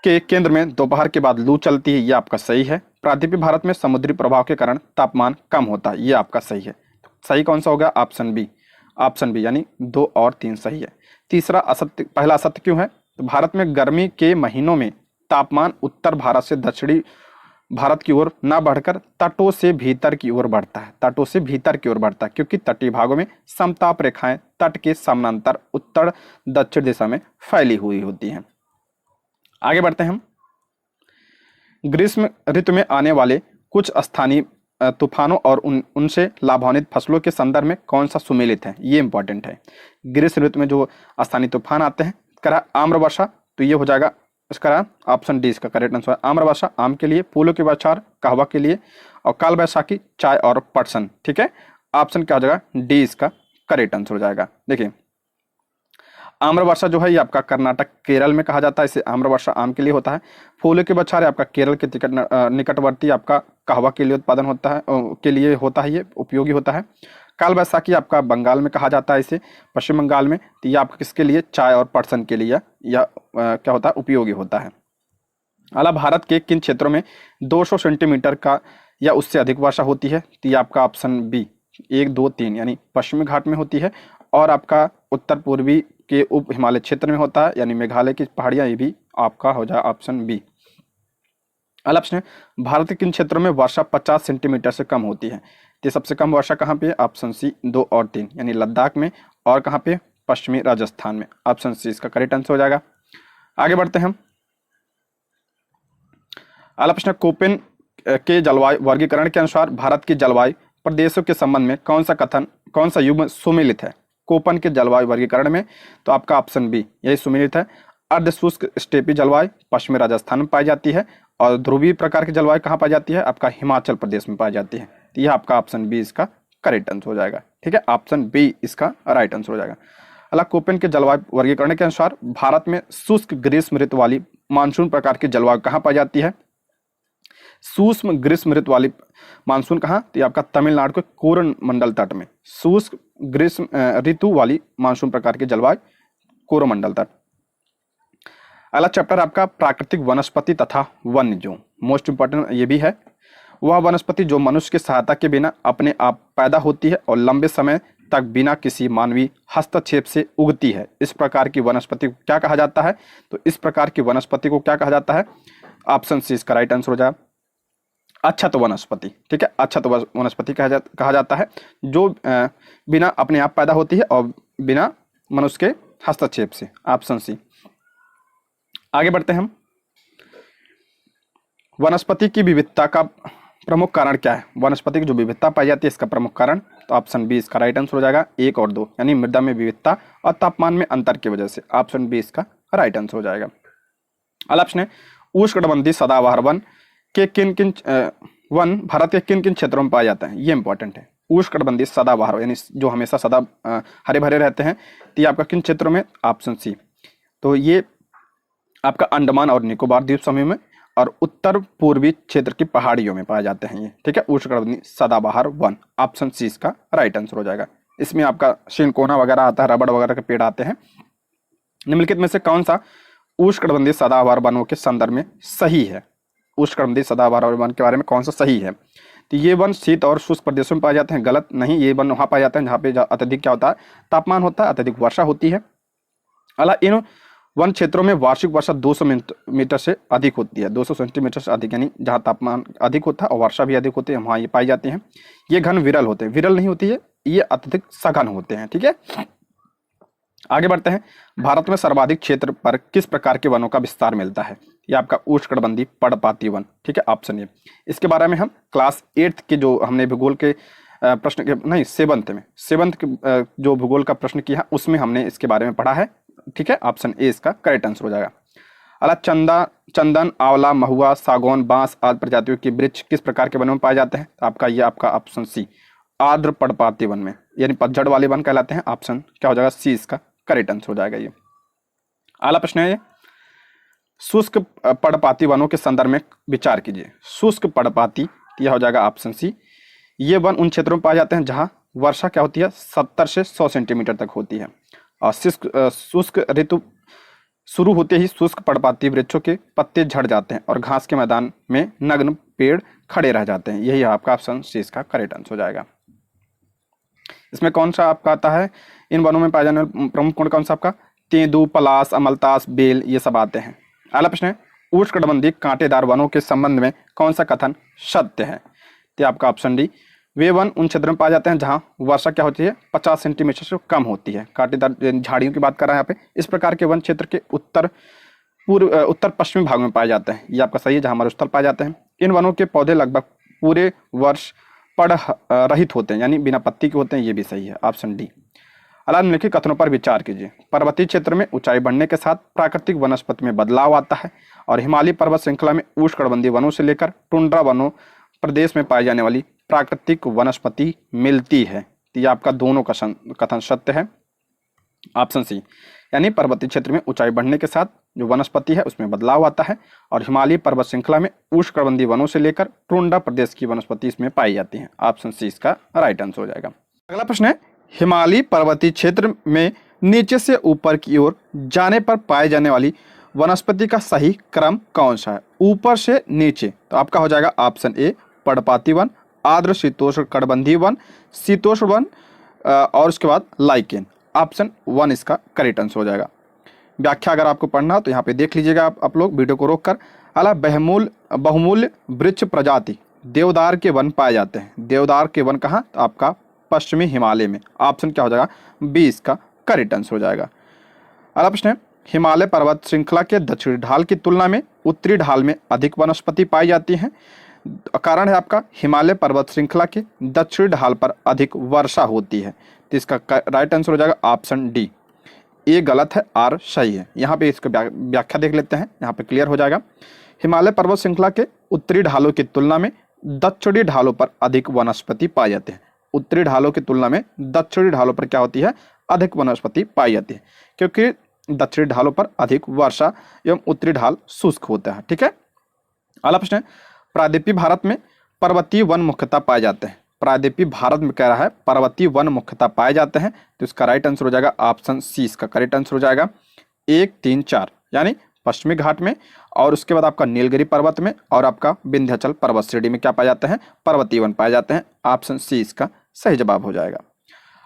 के केंद्र में दोपहर के बाद लू चलती है, ये आपका सही है। प्रायद्वीपीय भारत में समुद्री प्रभाव के कारण तापमान कम होता है, ये आपका सही है। सही कौन सा होगा? ऑप्शन बी यानी 2 और 3 सही है। तीसरा असत्य, पहला असत्य क्यों है? तो भारत में गर्मी के महीनों में तापमान उत्तर भारत से दक्षिणी भारत की ओर न बढ़कर तटों से भीतर की ओर बढ़ता है, क्योंकि तटीय भागों में समताप रेखाएं तट के समानांतर उत्तर दक्षिण दिशा में फैली हुई होती हैं। आगे बढ़ते हैं हम, ग्रीष्म ऋतु में आने वाले कुछ स्थानीय तूफानों और उनसे लाभान्वित फसलों के संदर्भ में कौन सा सुमेलित है? ये इंपॉर्टेंट है। ग्रीष्म ऋतु में जो स्थानीय तूफान आते हैं, करा आम्र वर्षा, तो ये हो जाएगा इसका ऑप्शन डी इसका करेक्ट आंसर है। आम्र वर्षा आम के लिए, फूलों की बौछार कहवा के लिए, और काल बैसाखी चाय और पटसन। ठीक है, ऑप्शन क्या हो जाएगा? डी इसका करेक्ट आंसर हो जाएगा। देखिए आम्र वर्षा जो है ये आपका कर्नाटक केरल में कहा जाता है, इसे आम्र वर्षा आम के लिए होता है। फूलों के बौछार आपका केरल के निकटवर्ती आपका कहवा के लिए उत्पादन होता है, के लिए होता है, ये उपयोगी होता है। काल बैसाखी आपका बंगाल में कहा जाता है, इसे पश्चिम बंगाल में, तो ये आपका किसके लिए? चाय और पटसन के लिए या क्या होता है? उपयोगी होता है। अला भारत के किन क्षेत्रों में 200 सेंटीमीटर का या उससे अधिक वर्षा होती है? तो ये आपका ऑप्शन बी 1, 2, 3 यानी पश्चिमी घाट में होती है, और आपका उत्तर पूर्वी के उप हिमालय क्षेत्र में होता है, यानी मेघालय की पहाड़ियाँ, ये भी आपका हो जाए ऑप्शन बी। अगला प्रश्न है, भारत के किन क्षेत्रों में वर्षा 50 सेंटीमीटर से कम होती है? तो सबसे कम वर्षा कहाँ पे है? ऑप्शन सी 2 और 3, यानी लद्दाख में, और कहाँ पे? पश्चिमी राजस्थान में। ऑप्शन सी इसका करेक्ट आंसर हो जाएगा। आगे बढ़ते हैं हम। अगला प्रश्न, कोपेन के जलवायु वर्गीकरण के अनुसार भारत की जलवायु प्रदेशों के संबंध में कौन सा युग्म सुमेलित है? कोपन के जलवायु वर्गीकरण में तो आपका ऑप्शन बी यही सुमेलित है। अर्ध शुष्क स्टेपी जलवायु पश्चिमी राजस्थान में पाई जाती है, और ध्रुवीय प्रकार की जलवायु कहाँ पाई जाती है? आपका हिमाचल प्रदेश में पाई जाती है। तो यह आपका ऑप्शन बी इसका करेक्ट आंसर हो जाएगा। ठीक है, ऑप्शन बी इसका राइट आंसर हो जाएगा। अगला, कोपेन के जलवायु वर्गीकरण के अनुसार भारत में शुष्क ग्रीष्म ऋतु वाली मानसून प्रकार की जलवायु कहाँ पाई जाती है? शुष्क ग्रीष्म ऋतु वाली मानसून कहाँ? तो ये आपका तमिलनाडु के कोरोमंडल तट में शुष्क ग्रीष्म ऋतु वाली मानसून प्रकार की जलवायु कोरोमंडल तट। अगला चैप्टर आपका प्राकृतिक वनस्पति तथा वन्य जीव, मोस्ट इंपॉर्टेंट ये भी है। वह वनस्पति जो मनुष्य की सहायता के बिना अपने आप पैदा होती है और लंबे समय तक बिना किसी मानवीय हस्तक्षेप से उगती है, इस प्रकार की वनस्पति को क्या कहा जाता है? तो इस प्रकार की वनस्पति को क्या कहा जाता है? ऑप्शन सी इसका राइट आंसर हो जाएगा, अक्षत वनस्पति। ठीक है, अक्षत वनस्पति कहा जाता है जो बिना अपने आप पैदा होती है और बिना मनुष्य के हस्तक्षेप से। Option C. आगे बढ़ते हैं हम। वनस्पति की विविधता का प्रमुख कारण क्या है? वनस्पति की जो विविधता पाई जाती है इसका प्रमुख कारण, तो ऑप्शन बी इसका राइट आंसर हो जाएगा, 1 और 2, यानी मृदा में विविधता और तापमान में अंतर की वजह से। ऑप्शन बी इसका राइट आंसर हो जाएगा। अगला प्रश्न है, उष्णकटिबंधीय सदाबहार वन के वन भारत के किन किन क्षेत्रों में पाए जाते हैं? ये इंपॉर्टेंट है। उष्णकटिबंधीय सदाबहार यानी जो हमेशा सदा हरे भरे रहते हैं, तो ये आपका किन क्षेत्रों में? ऑप्शन सी, तो ये आपका अंडमान और निकोबार द्वीप समूह में और उत्तर पूर्वी क्षेत्र की पहाड़ियों में पाए जाते हैं ये। ठीक है, उष्णकटिबंधीय सदाबहार वन। ऑप्शन सी इसका राइट आंसर हो जाएगा। इसमें आपका सिनकोना वगैरह आता है, रबड़ वगैरह के पेड़ आते हैं। निम्नलिखित में से कौन सा उष्णकटिबंधीय सदाबहार वनों के संदर्भ में सही है? उष्णकटिबंधीय सदाबहार वन के बारे में कौन सा सही है? तो ये वन शीत और शुष्क प्रदेशों में पाए जाते हैं। गलत नहीं, ये वन वहाँ पाए जाते हैं जहाँ पे अत्यधिक क्या होता है? तापमान होता है, अत्यधिक वर्षा होती है। अला इन वन क्षेत्रों में वार्षिक वर्षा 200 मीटर से अधिक होती है, 200 सेंटीमीटर से अधिक, यानी जहाँ तापमान अधिक होता है और वर्षा भी अधिक होती है वहाँ ये पाई जाती हैं। ये घन विरल होते हैं, विरल नहीं होती है, ये अत्यधिक सघन होते हैं। ठीक है, आगे बढ़ते हैं। भारत में सर्वाधिक क्षेत्र पर किस प्रकार के वनों का विस्तार मिलता है? ये आपका उष्णकटिबंधीय पर्णपाती वन। ठीक है, ऑप्शन ए। इसके बारे में हम क्लास 8 के जो हमने भूगोल के प्रश्न के नहीं सेवंथ के जो भूगोल का प्रश्न किया उसमें हमने इसके बारे में पढ़ा है। ठीक है, ऑप्शन ए इसका करेक्ट आंसर हो जाएगा। अगला, चंदन, आंवला, महुआ, सागौन, बांस आदि प्रजातियों के वृक्ष किस प्रकार के वनों में पाए जाते हैं? आपका ये आपका ऑप्शन सी आर्द्र पर्णपाती वन में, यानी पतझड़ वाले वन कहलाते हैं। ऑप्शन क्या हो जाएगा? सी इसका करेक्ट आंसर हो जाएगा ये। अगला प्रश्न है, शुष्क पर्णपाती वनों के संदर्भ में विचार कीजिए। शुष्क पर्णपाती, यह हो जाएगा ऑप्शन सी। ये वन उन क्षेत्रों में पाए जाते हैं जहां वर्षा क्या होती है? 70 से 100 सेंटीमीटर तक होती है, और शुष्क ऋतु शुरू होते ही शुष्क पर्णपाती वृक्षों के पत्ते झड़ जाते हैं और घास के मैदान में नग्न पेड़ खड़े रह जाते हैं। यही आपका ऑप्शन सी इसका करेक्ट आंसर हो जाएगा। इसमें कौन सा आपका आता है? इन वनों में पाए जाने वाले प्रमुख कौन सा आपका? तेंदू, पलास, अमलतास, बेल, ये सब आते हैं। अगला प्रश्न है, उष्णकटिबंधीय कांटेदार वनों के संबंध में कौन सा कथन सत्य है? तो आपका ऑप्शन डी, वे वन उन क्षेत्रों में पाए जाते हैं जहां वर्षा क्या होती है? 50 सेंटीमीटर से कम होती है। कांटेदार झाड़ियों की बात कर रहे हैं यहाँ पे। इस प्रकार के वन क्षेत्र के उत्तर पश्चिमी भाग में पाए जाते हैं। ये आपका सही है, जहां मरुस्थल पाए जाते हैं। इन वनों के पौधे लगभग पूरे वर्ष पड़ रहित होते हैं, यानी बिना पत्ती के होते हैं। ये भी सही है, ऑप्शन डी। निम्नलिखित कथनों पर विचार कीजिए। पर्वतीय क्षेत्र में ऊंचाई बढ़ने के साथ प्राकृतिक वनस्पति में बदलाव आता है और हिमालय पर्वत श्रृंखला में उष्णकटिबंधीय वनों से लेकर टुंड्रा वनों प्रदेश में पाई जाने वाली प्राकृतिक वनस्पति मिलती है। तो ये आपका दोनों का कथन सत्य है, ऑप्शन सी। यानी पर्वतीय क्षेत्र में ऊंचाई बढ़ने के साथ जो वनस्पति है उसमें बदलाव आता है और हिमालय पर्वत श्रृंखला में उष्णकटिबंधीय वनों से लेकर टुंड्रा प्रदेश की वनस्पति इसमें पाई जाती है। ऑप्शन सी इसका राइट आंसर हो जाएगा। अगला प्रश्न है, हिमालय पर्वतीय क्षेत्र में नीचे से ऊपर की ओर जाने पर पाए जाने वाली वनस्पति का सही क्रम कौन सा है? ऊपर से नीचे, तो आपका हो जाएगा ऑप्शन ए पर्णपाती वन, आर्द्र शीतोष्ण कटिबंधीय वन, शीतोष्ण वन और उसके बाद लाइकेन। ऑप्शन 1 इसका करेक्ट आंसर हो जाएगा। व्याख्या अगर आपको पढ़ना हो तो यहाँ पे देख लीजिएगा आप लोग वीडियो को रोककर। अला बहुमूल्य वृक्ष प्रजाति देवदार के वन पाए जाते हैं। देवदार के वन कहाँ? तो आपका पश्चिमी हिमालय में। ऑप्शन क्या हो जाएगा? बी इसका करेक्ट आंसर हो जाएगा। अगला प्रश्न है, हिमालय पर्वत श्रृंखला के दक्षिणी ढाल की तुलना में उत्तरी ढाल में अधिक वनस्पति पाई जाती है। कारण है आपका हिमालय पर्वत श्रृंखला के दक्षिणी ढाल पर अधिक वर्षा होती है। तो इसका राइट आंसर हो जाएगा ऑप्शन डी। ए गलत है, आर सही है। यहाँ पे इसका व्याख्या देख लेते हैं, यहाँ पे क्लियर हो जाएगा। हिमालय पर्वत श्रृंखला के उत्तरी ढालों की तुलना में दक्षिणी ढालों पर अधिक वनस्पति पाए जाते हैं। उत्तरी ढालों की तुलना में दक्षिणी ढालों पर क्या होती है? अधिक वनस्पति पाई जाती है, क्योंकि दक्षिणी ढालों पर अधिक वर्षा एवं उत्तरी ढाल शुष्क होता है। ठीक है। अगला प्रश्न है, प्रायद्वीपीय भारत में पर्वतीय वन मुख्यतः पाए जाते हैं। प्रायद्वीपीय भारत में कह रहा है पर्वतीय वन मुख्यतः पाए जाते हैं, तो इसका राइट आंसर हो जाएगा ऑप्शन सी इसका करेक्ट आंसर हो जाएगा। 1, 3, 4 यानी पश्चिमी घाट में, और उसके बाद आपका नीलगिरी पर्वत में, और आपका विंध्याचल पर्वत श्रेणी में क्या पाए जाते हैं? पर्वतीय वन पाए जाते हैं। ऑप्शन सी इसका सही जवाब हो जाएगा।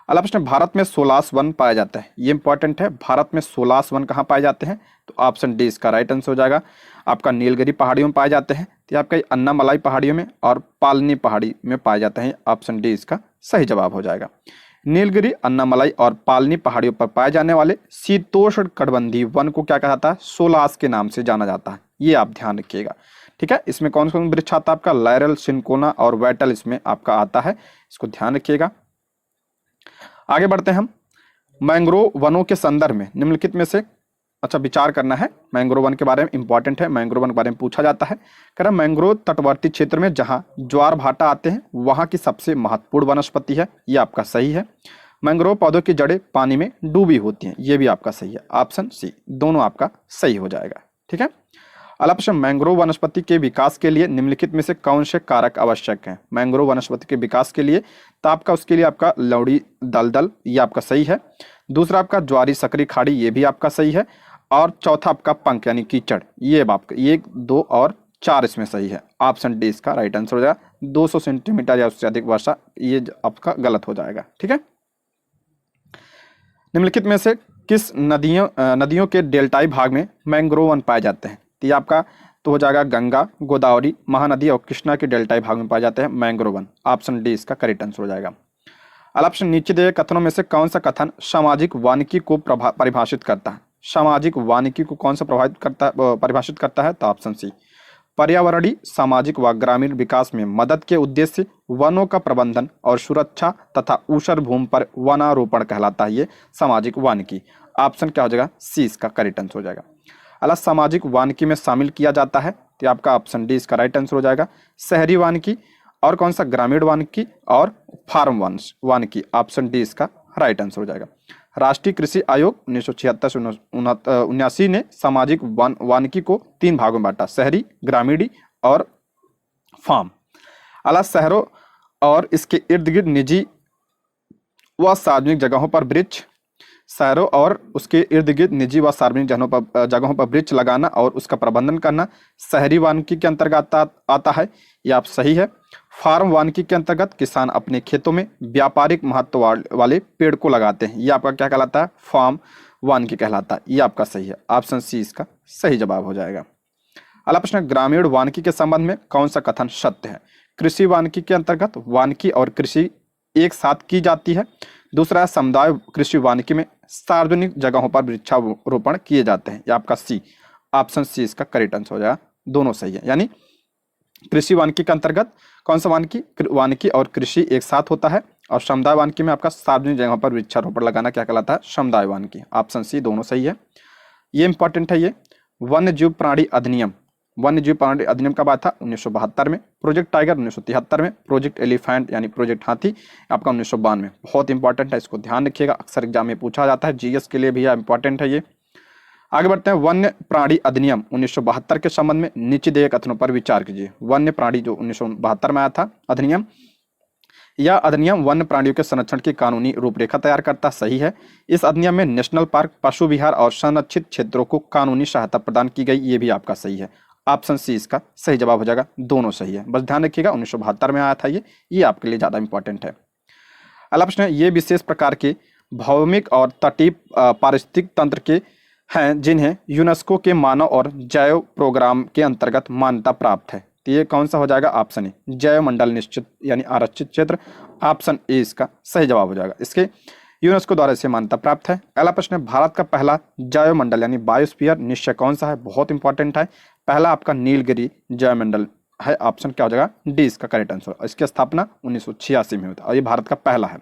अगला प्रश्न, भारत में 16 वन पाया जाता है। ये इंपॉर्टेंट है, भारत में 16 वन कहाँ पाए जाते हैं? तो ऑप्शन डी इसका राइट आंसर हो जाएगा। आपका नीलगिरी पहाड़ियों में पाए जाते हैं, तो आपका अन्नामलाई पहाड़ियों में और पालनी पहाड़ी में पाए जाते हैं। ऑप्शन डी इसका सही जवाब हो जाएगा। नीलगिरी, अन्नामलाई और पालनी पहाड़ियों पर पाए जाने वाले शीतोष्ण कटिबंधीय वन को क्या कहा जाता है? सोलास के नाम से जाना जाता है। ये आप ध्यान रखिएगा। ठीक है। इसमें कौन कौन वृक्ष आता है? आपका लायरल, सिनकोना और वेटल इसमें आपका आता है, इसको ध्यान रखिएगा। आगे बढ़ते हैं हम। मैंग्रोव वनों के संदर्भ में निम्नलिखित में से विचार करना है। मैंग्रोव वन के बारे में इंपॉर्टेंट है, मैंग्रोव वन के बारे में पूछा जाता है। कह रहा मैंग्रोव तटवर्ती क्षेत्र में जहां ज्वार भाटा आते हैं वहां की सबसे महत्वपूर्ण वनस्पति है। ये आपका सही है। मैंग्रोव पौधों की जड़ें पानी में डूबी होती हैं, ये भी आपका सही है। ऑप्शन सी दोनों आपका सही हो जाएगा। ठीक है। अगला प्रश्न, मैंग्रोव वनस्पति के विकास के लिए निम्नलिखित में से कौन से कारक आवश्यक हैं? मैंग्रोव वनस्पति के विकास के लिए तो आपका उसके लिए आपका लवड़ी दलदल, ये आपका सही है। दूसरा आपका ज्वारी सकरी खाड़ी, ये भी आपका सही है। और चौथा आपका पंख यानी कीचड़, ये आपका 1, 2 और 4 इसमें सही है। ऑप्शन डी इसका राइट आंसर हो जाएगा। 200 सेंटीमीटर या उससे अधिक वर्षा, ये आपका गलत हो जाएगा। ठीक है। निम्नलिखित में से किस नदियों के डेल्टाई भाग में मैंग्रोव वन पाए जाते हैं? तो ये आपका तो हो जाएगा गंगा, गोदावरी, महानदी और कृष्णा के डेल्टाई भाग में पाए जाते हैं मैंग्रोव वन। ऑप्शन डी इसका करेक्ट आंसर हो जाएगा। अगला ऑप्शन, नीचे दिए कथनों में से कौन सा कथन सामाजिक वानिकी को परिभाषित करता है? सामाजिक वानिकी को कौन सा परिभाषित करता है? तो ऑप्शन सी, पर्यावरणीय, सामाजिक व ग्रामीण विकास में मदद के उद्देश्य से वनों का प्रबंधन और सुरक्षा तथा ऊसर भूमि पर वनारोपण कहलाता है ये सामाजिक वानिकी। ऑप्शन क्या हो जाएगा? सी इसका करेक्ट आंसर हो जाएगा। अगला, सामाजिक वानिकी में शामिल किया जाता है, तो आपका ऑप्शन डी इसका राइट आंसर हो जाएगा। शहरी वानिकी, और कौन सा? ग्रामीण वानिकी और फार्म वानिकी। ऑप्शन डी इसका राइट आंसर हो जाएगा। राष्ट्रीय कृषि आयोग 1976 से 79 ने सामाजिक वानिकी को 3 भागों में बांटा, शहरी, ग्रामीण और फार्म। अगला, शहरों और इसके इर्द गिर्द निजी व सार्वजनिक जगहों पर वृक्ष, शहरों और उसके इर्द गिर्द निजी व सार्वजनिक जगहों पर वृक्ष लगाना और उसका प्रबंधन करना शहरी वानिकी के अंतर्गत आता है। ये आप सही है। फार्म वानिकी के अंतर्गत किसान अपने खेतों में व्यापारिक महत्व वाले पेड़ को लगाते हैं, ये आपका क्या कहलाता है? फार्म वानिकी कहलाता है। ये आपका सही है। ऑप्शन सी इसका सही जवाब हो जाएगा। अगला प्रश्न, ग्रामीण वानिकी के संबंध में कौन सा कथन सत्य है? कृषि वानिकी के अंतर्गत वानिकी और कृषि एक साथ की जाती है। दूसरा, समुदाय कृषि वानिकी में सार्वजनिक जगहों पर वृक्षारोपण किए जाते हैं। ये आपका सी, ऑप्शन सी इसका करेक्ट आंसर हो जाएगा। दोनों सही है। यानी कृषि वानिकी के अंतर्गत कौन सा वानिकी और कृषि एक साथ होता है, और समुदाय वानिकी में आपका सार्वजनिक जगहों पर वृक्षारोपण लगाना क्या कहलाता है? समुदाय वानिकी। ऑप्शन सी दोनों सही है। ये इंपॉर्टेंट है। ये वन्य जीव प्राणी अधिनियम, वन्य जीव प्राणी अधिनियम कब आया था? 1972 में। प्रोजेक्ट टाइगर 1973 में। प्रोजेक्ट एलिफेंट यानी प्रोजेक्ट हाथी आपका 1992 में। बहुत इंपॉर्टेंट है, इसको ध्यान रखिएगा, अक्सर एग्जाम में पूछा जाता है, जीएस के लिए भी इंपॉर्टेंट है ये। आगे बढ़ते हैं। वन्य प्राणी अधिनियम 1972 के संबंध में नीचे दिए कथनों पर विचार कीजिए। वन्य प्राणी जो 1972 में आया था अधिनियम, यह अधिनियम वन्य प्राणियों के संरक्षण की कानूनी रूपरेखा तैयार करता, सही है। इस अधिनियम में नेशनल पार्क, पशु विहार और संरक्षित क्षेत्रों को कानूनी सहायता प्रदान की गई, ये भी आपका सही है। ऑप्शन सी इसका सही जवाब हो जाएगा। दोनों सही है, बस ध्यान रखिएगा 1972 में आया था ये आपके लिए ज्यादा इंपॉर्टेंट है। अगला प्रश्न है, ये विशेष प्रकार के भौमिक और तटीय पारिस्थितिक तंत्र के हैं जिन्हें यूनेस्को के मानव और जैव प्रोग्राम के अंतर्गत मान्यता प्राप्त है। तो ये कौन सा हो जाएगा? ऑप्शन ए जैव मंडल निश्चित यानी आरक्षित क्षेत्र। ऑप्शन ए इसका सही जवाब हो जाएगा। इसके यूनेस्को द्वारा इसे मान्यता प्राप्त है। अगला प्रश्न है, भारत का पहला जैव मंडल यानी बायोस्फीयर निश्चय कौन सा है? बहुत इंपॉर्टेंट है। पहला आपका नीलगिरी जैव मंडल है। ऑप्शन क्या हो जाएगा? डी इसका करेक्ट आंसर। इसकी स्थापना 1986 में हुई थी और ये भारत का पहला है।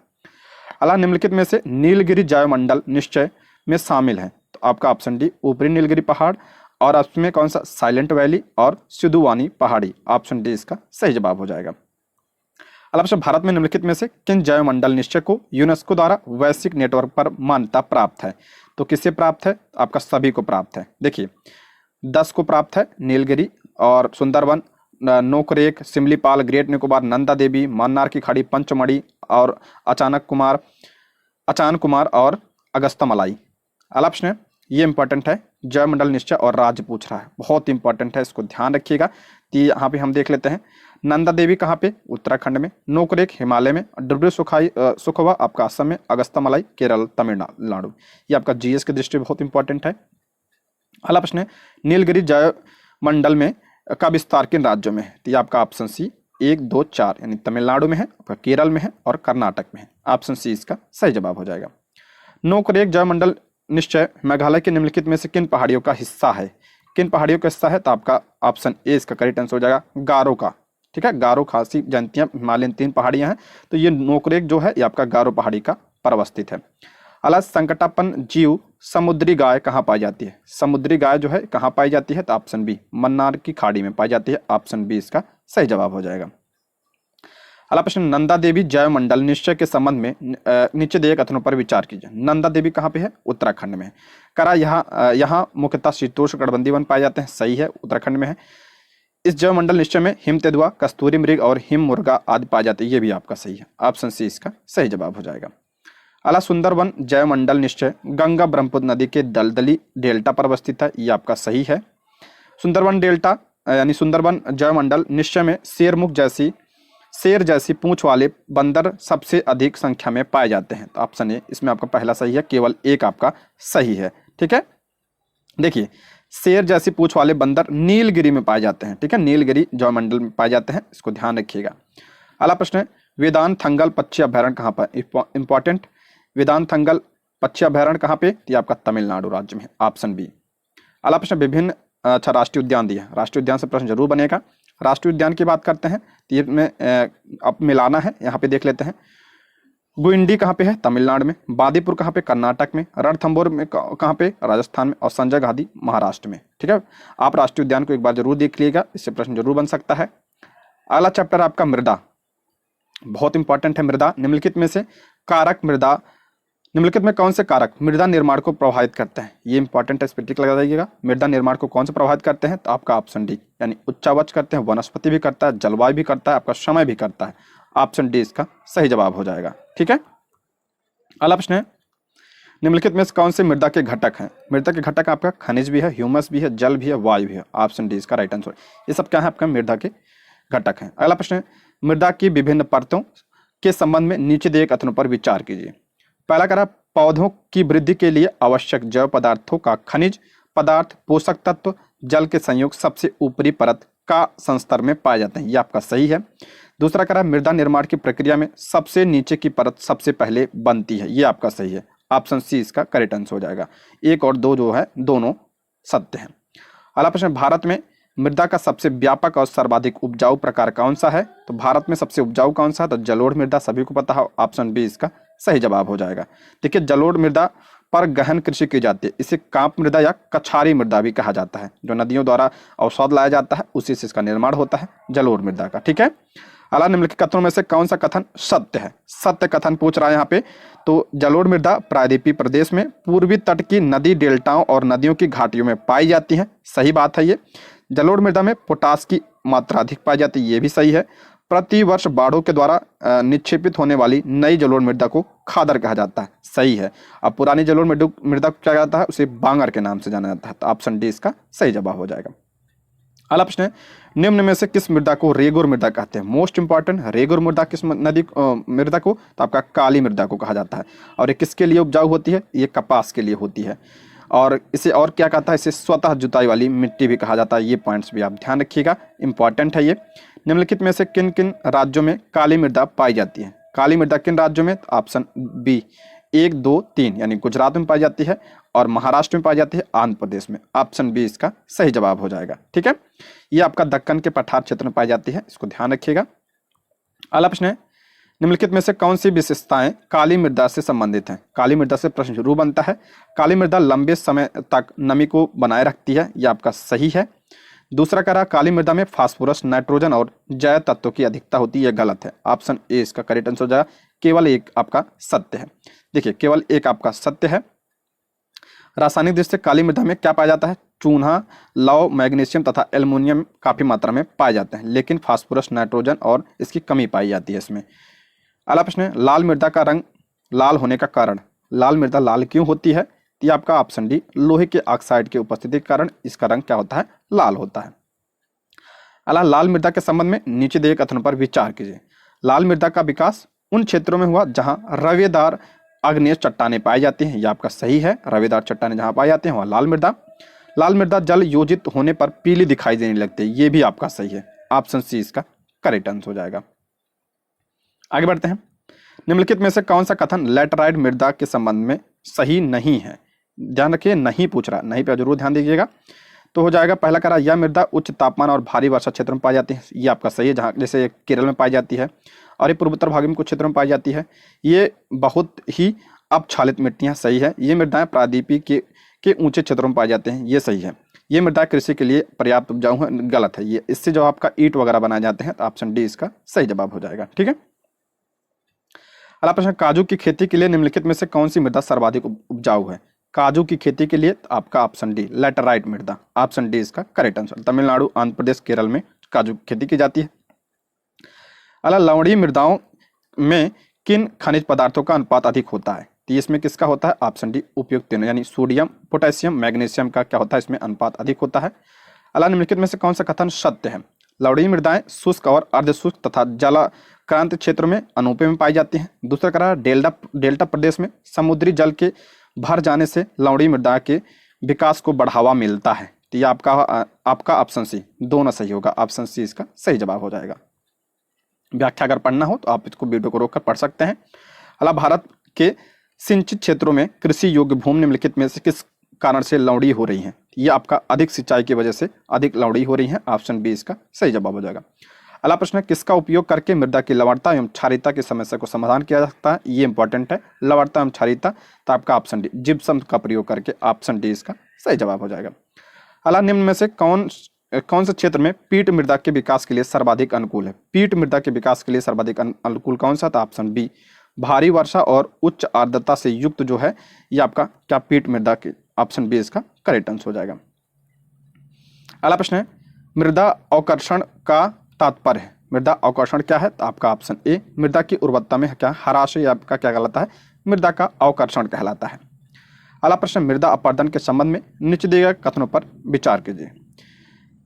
अगला, निम्नलिखित में से नीलगिरी जैव मंडल निश्चय में शामिल है। तो आपका ऑप्शन डी ऊपरी नीलगिरी पहाड़, और उसमें कौन सा? साइलेंट वैली और सिद्धुवानी पहाड़ी। ऑप्शन डी इसका सही जवाब हो जाएगा। अगला प्रश्न, भारत में निम्नलिखित में से किन जैव मंडल निश्चय को यूनेस्को द्वारा वैश्विक नेटवर्क पर मान्यता प्राप्त है? तो किससे प्राप्त है? आपका सभी को प्राप्त है। देखिए 10 को प्राप्त है, नीलगिरी और सुंदरवन, नोकरेक, सिमलीपाल, ग्रेट निकोबार, नंदा देवी, मन्नार की खाड़ी, पंचमढ़ी और अचान कुमार और अगस्त्यमलाई। अगला प्रश्न है, ये इंपॉर्टेंट है, जैव मंडल निश्चय और राज्य पूछ रहा है, बहुत इंपॉर्टेंट है, इसको ध्यान रखिएगा। तो यहाँ पे हम देख लेते हैं, नंदा देवी कहाँ पे? उत्तराखंड में, नोकरेक हिमालय में, डब्ल्यू सुखवा आपका असम में, अगस्त्यमलाई केरल तमिलनाडु। ये आपका जीएस की दृष्टि बहुत इंपॉर्टेंट है। अगला प्रश्न है, नीलगिरी जैव मंडल में का विस्तार किन राज्यों में है? तो ये आपका ऑप्शन सी 1, 2, 4 यानी तमिलनाडु में है, आपका केरल में है और कर्नाटक में है। ऑप्शन सी इसका सही जवाब हो जाएगा। नोकरेक जैव मंडल निश्चय मेघालय के निम्नलिखित में से किन पहाड़ियों का हिस्सा है? किन पहाड़ियों का हिस्सा है? तो आपका ऑप्शन ए इसका करेक्ट आंसर हो जाएगा, गारो का। ठीक है, गारो, खासी, जयंतिया, हिमालयन 3 पहाड़ियां हैं, तो ये नोकरेक जो है ये आपका गारो पहाड़ी का पर अवस्थित है। अगला, संकटापन जीव समुद्री गाय कहाँ पाई जाती है? समुद्री गाय जो है कहाँ पाई जाती है? तो ऑप्शन बी मन्नार की खाड़ी में पाई जाती है। ऑप्शन बी इसका सही जवाब हो जाएगा। अगला प्रश्न, नंदा देवी जैव मंडल निश्चय के संबंध में नीचे दिए कथनों पर विचार कीजिए। नंदा देवी कहाँ पे है? उत्तराखंड में है। करा यहाँ मुख्यतः शीतोष्ण कटिबंधीय वन पाए जाते हैं, सही है, उत्तराखंड में है। इस जैव मंडल निश्चय में हिम तेंदुआ, कस्तूरी मृग और हिम मुर्गा आदि पाए जाते हैं, ये भी आपका सही है। ऑप्शन सी इसका सही जवाब हो जाएगा। अगला, सुंदरवन जैव मंडल निश्चय गंगा ब्रह्मपुत्र नदी के दलदली डेल्टा पर अवस्थित है, ये आपका सही है। सुंदरवन डेल्टा यानी सुंदरवन जैव मंडल निश्चय में शेर जैसी पूंछ वाले बंदर सबसे अधिक संख्या में पाए जाते हैं। तो ऑप्शन ए इसमें आपका पहला सही है, केवल एक आपका सही है। ठीक है, देखिए शेर जैसी पूंछ वाले बंदर नीलगिरी में पाए जाते हैं। ठीक है, नीलगिरी जैव मंडल में पाए जाते हैं, इसको ध्यान रखिएगा। अगला प्रश्न है, वेदांतथंगल पक्षी अभयारण्य कहाँ पर? इंपॉर्टेंट, वेदांतथंगल पक्षी अभयारण्य कहाँ पे? तो आपका तमिलनाडु राज्य में। Option B. अगला प्रश्न, विभिन्न राष्ट्रीय उद्यान दिया, राष्ट्रीय उद्यान से प्रश्न जरूर बनेगा। राष्ट्रीय उद्यान की बात करते हैं तो इसमें अब मिलाना है, यहाँ पे देख लेते हैं। गुइंडी कहाँ पे है? तमिलनाडु में। बांदीपुर कहाँ पे? कर्नाटक में। रणथंभौर में कहाँ पे? राजस्थान में। और संजय गांधी महाराष्ट्र में। ठीक है, आप राष्ट्रीय उद्यान को एक बार जरूर देख लीजिएगा, इससे प्रश्न जरूर बन सकता है। अगला चैप्टर आपका मृदा, बहुत इंपॉर्टेंट है। मृदा, निम्नलिखित में से कारक मृदा, निम्नलिखित में कौन से कारक मृदा निर्माण को प्रभावित करते हैं? ये इंपॉर्टेंट है, इस पर टिक लगा दीजिएगा। मृदा निर्माण को कौन से प्रभावित करते हैं? तो आपका ऑप्शन डी यानी उच्चावच करते हैं, वनस्पति भी करता है, जलवायु भी करता है, आपका समय भी करता है। ऑप्शन डी इसका सही जवाब हो जाएगा। ठीक है, अगला प्रश्न है, निम्नलिखित में से कौन से मृदा के घटक हैं? मृदा के घटक आपका खनिज भी है, ह्यूमस भी है, जल भी है, वायु भी है। ऑप्शन डी इसका राइट आंसर। ये सब क्या है? आपका मृदा के घटक हैं। अगला प्रश्न है, मृदा की विभिन्न परतों के संबंध में नीचे दिए कथनों पर विचार कीजिए। पहला करा, पौधों की वृद्धि के लिए आवश्यक जैव पदार्थों का खनिज पदार्थ, पोषक तत्व, जल के संयोग सबसे ऊपरी परत का संस्तर में पाए जाते हैं, ये आपका सही है। दूसरा करा, मृदा निर्माण की प्रक्रिया में सबसे नीचे की परत सबसे पहले बनती है, ये आपका सही है। ऑप्शन सी इसका करेक्ट आंसर हो जाएगा। 1 और 2 जो है दोनों सत्य हैं। अगला प्रश्न, भारत में मृदा का सबसे व्यापक और सर्वाधिक उपजाऊ प्रकार कौन सा है? तो भारत में सबसे उपजाऊ कौन सा है? तो जलोढ़ मृदा, सभी को पता है। ऑप्शन बी इसका सही जवाब हो जाएगा। देखिए, जलोढ़ मृदा पर गहन कृषि की जाती है, इसे कांप मृदा या कछारी मृदा भी कहा जाता है। जो नदियों द्वारा अवसाद लाया जाता है उसी से इसका निर्माण होता है, जलोढ़ मृदा का। ठीक है, अगला, निम्नलिखित कथनों में से कौन सा कथन सत्य है? सत्य कथन पूछ रहा है यहाँ पे। तो जलोढ़ मृदा प्रायद्वीपीय प्रदेश में पूर्वी तट की नदी डेल्टाओं और नदियों की घाटियों में पाई जाती है, सही बात है ये। जलोढ़ मृदा में पोटास की मात्रा अधिक पाई जाती है, ये भी सही है। प्रति वर्ष बाढ़ों के द्वारा निक्षेपित होने वाली नई जलोढ़ मृदा को खादर कहा जाता है, सही है। अब पुरानी जलोढ़ मृदा को क्या जाता है? उसे बांगर के नाम से जाना जाता है। तो ऑप्शन डी इसका सही जवाब हो जाएगा। अगला प्रश्न है, निम्न में से किस मृदा को रेगुर मृदा कहते हैं? मोस्ट इंपॉर्टेंट, रेगुर मृदा किस मृदा को? तो आपका काली मृदा को कहा जाता है। और ये किसके लिए उपजाऊ होती है? ये कपास के लिए होती है। और इसे और क्या कहता है, इसे स्वतः जुताई वाली मिट्टी भी कहा जाता है। ये पॉइंट्स भी आप ध्यान रखिएगा, इंपॉर्टेंट है ये। निम्नलिखित में से किन किन राज्यों में काली मृदा पाई जाती है? काली मृदा किन राज्यों में? ऑप्शन बी 1, 2, 3 यानी गुजरात में पाई जाती है और महाराष्ट्र में पाई जाती है, आंध्र प्रदेश में। ऑप्शन बी इसका सही जवाब हो जाएगा। ठीक है, ये आपका दक्कन के पठार क्षेत्र में पाई जाती है, इसको ध्यान रखिएगा। अगला प्रश्न है, निम्नलिखित में से कौन सी विशेषताएं काली मृदा से संबंधित हैं? काली मृदा से प्रश्न जरूर बनता है। काली मृदा लंबे समय तक नमी को बनाए रखती है, यह आपका सही है। दूसरा कह रहा काली मृदा में फास्फोरस, नाइट्रोजन और जैव तत्वों की अधिकता होती है, यह गलत है। ऑप्शन ए इसका करेक्ट आंसर हो जाएगा। केवल एक आपका सत्य है। देखिए, केवल एक आपका सत्य है। रासायनिक दृष्टि से काली मृदा में क्या पाया जाता है? चूना, लौह, मैग्नीशियम तथा एल्युमिनियम काफी मात्रा में पाए जाते हैं, लेकिन फास्फोरस, नाइट्रोजन और इसकी कमी पाई जाती है इसमें। अगला प्रश्न है, लाल मृदा का रंग लाल होने का कारण? लाल मृदा लाल क्यों होती है? तो ये आपका ऑप्शन डी, लोहे के ऑक्साइड की उपस्थिति के कारण इसका रंग क्या होता है? लाल होता है। अगला, लाल मृदा के संबंध में नीचे दिए कथनों पर विचार कीजिए। लाल मृदा का विकास उन क्षेत्रों में हुआ जहां रवेदार आग्नेय चट्टानें पाई जाती हैं, यह आपका सही है। रवेदार चट्टानें जहां पाई जाती हैं वहां लाल मृदा। लाल मृदा जल योजित होने पर पीली दिखाई देने लगती है, ये भी आपका सही है। ऑप्शन सी इसका करेक्ट आंसर हो जाएगा। आगे बढ़ते हैं। निम्नलिखित में से कौन सा कथन लैटराइट मृदा के संबंध में सही नहीं है? ध्यान रखिए, नहीं पूछ रहा, नहीं पे जरूर ध्यान दीजिएगा। तो हो जाएगा पहला कह रहा यह मृदा उच्च तापमान और भारी वर्षा क्षेत्र में पाई जाती है, ये आपका सही है। जहाँ जैसे केरल में पाई जाती है और ये पूर्वोत्तर भाग में कुछ क्षेत्रों में पाई जाती है। ये बहुत ही अपक्षालित मिट्टियाँ, सही है। ये मृदाएं प्रायद्वीपीय के ऊंचे क्षेत्रों में पाए जाते हैं, ये सही है। ये मृदा कृषि के लिए पर्याप्त उपजाऊ है, गलत है ये। इससे जो आपका ईंट वगैरह बनाए जाते हैं, तो ऑप्शन डी इसका सही जवाब हो जाएगा। ठीक है। अगला प्रश्न, काजू की खेती के लिए निम्नलिखित में से कौन सी मृदा सर्वाधिक उपजाऊ है? काजू की खेती के लिए आपका ऑप्शन डी, लैटराइट मृदा। ऑप्शन डी इसका करेक्ट आंसर। तमिलनाडु, आंध्र प्रदेश, केरल में काजू की खेती की जाती है। अगला, लवणीय मृदाओं में किन खनिज पदार्थों का अनुपात अधिक होता है? तो इसमें किसका होता है? ऑप्शन डी, उपयुक्त तीनों यानी सोडियम, पोटेशियम, मैग्नीशियम का क्या होता है? इसमें अनुपात अधिक होता है। अगला, निम्नलिखित में से कौन सा कथन सत्य है? लवणीय मृदाएं शुष्क और अर्धशुष्क तथा जलाक्रांत क्षेत्र में अनूपे में पाई जाती हैं। दूसरा कह रहा डेल्टा प्रदेश में समुद्री जल के भर जाने से लवणीय मृदा के विकास को बढ़ावा मिलता है। तो ये आपका ऑप्शन सी दोनों सही होगा। ऑप्शन सी इसका सही जवाब हो जाएगा। व्याख्या अगर पढ़ना हो तो आप इसको वीडियो को रोककर पढ़ सकते हैं। अगला, भारत के सिंचित क्षेत्रों में कृषि योग्य भूमि निम्नलिखित में से किस कारण से लवणीय हो रही है? ये आपका अधिक सिंचाई की वजह से अधिक लवणीय हो रही है। ऑप्शन बी इसका सही जवाब हो जाएगा। अगला प्रश्न है, किसका उपयोग करके मृदा की लवणता एवं क्षारीयता की समस्या को समाधान किया जा सकता है? ये इंपॉर्टेंट है, लवणता एवं क्षारीयता। तो आपका ऑप्शन डी, जिप्सम का प्रयोग करके। ऑप्शन डी इसका सही जवाब हो जाएगा। अगला, निम्न में से कौन से क्षेत्र में पीट मृदा के विकास के लिए सर्वाधिक अनुकूल है? पीट मृदा के विकास के लिए सर्वाधिक अनुकूल कौन सा? तो ऑप्शन बी, भारी वर्षा और उच्च आर्द्रता से युक्त जो है ये आपका क्या पीट मृदा के। ऑप्शन बी इसका करेक्ट आंसर हो जाएगा। अगला प्रश्न है, मृदा अवकर्षण का तात्पर्य है? मृदा अवकर्षण क्या है? तो आपका ऑप्शन ए, मृदा की उर्वरता में क्या ह्रास, आपका क्या कहलाता है? मृदा का अवकर्षण कहलाता है। अगला प्रश्न, मृदा अपर्दन के संबंध में नीचे दिए गए कथनों पर विचार कीजिए।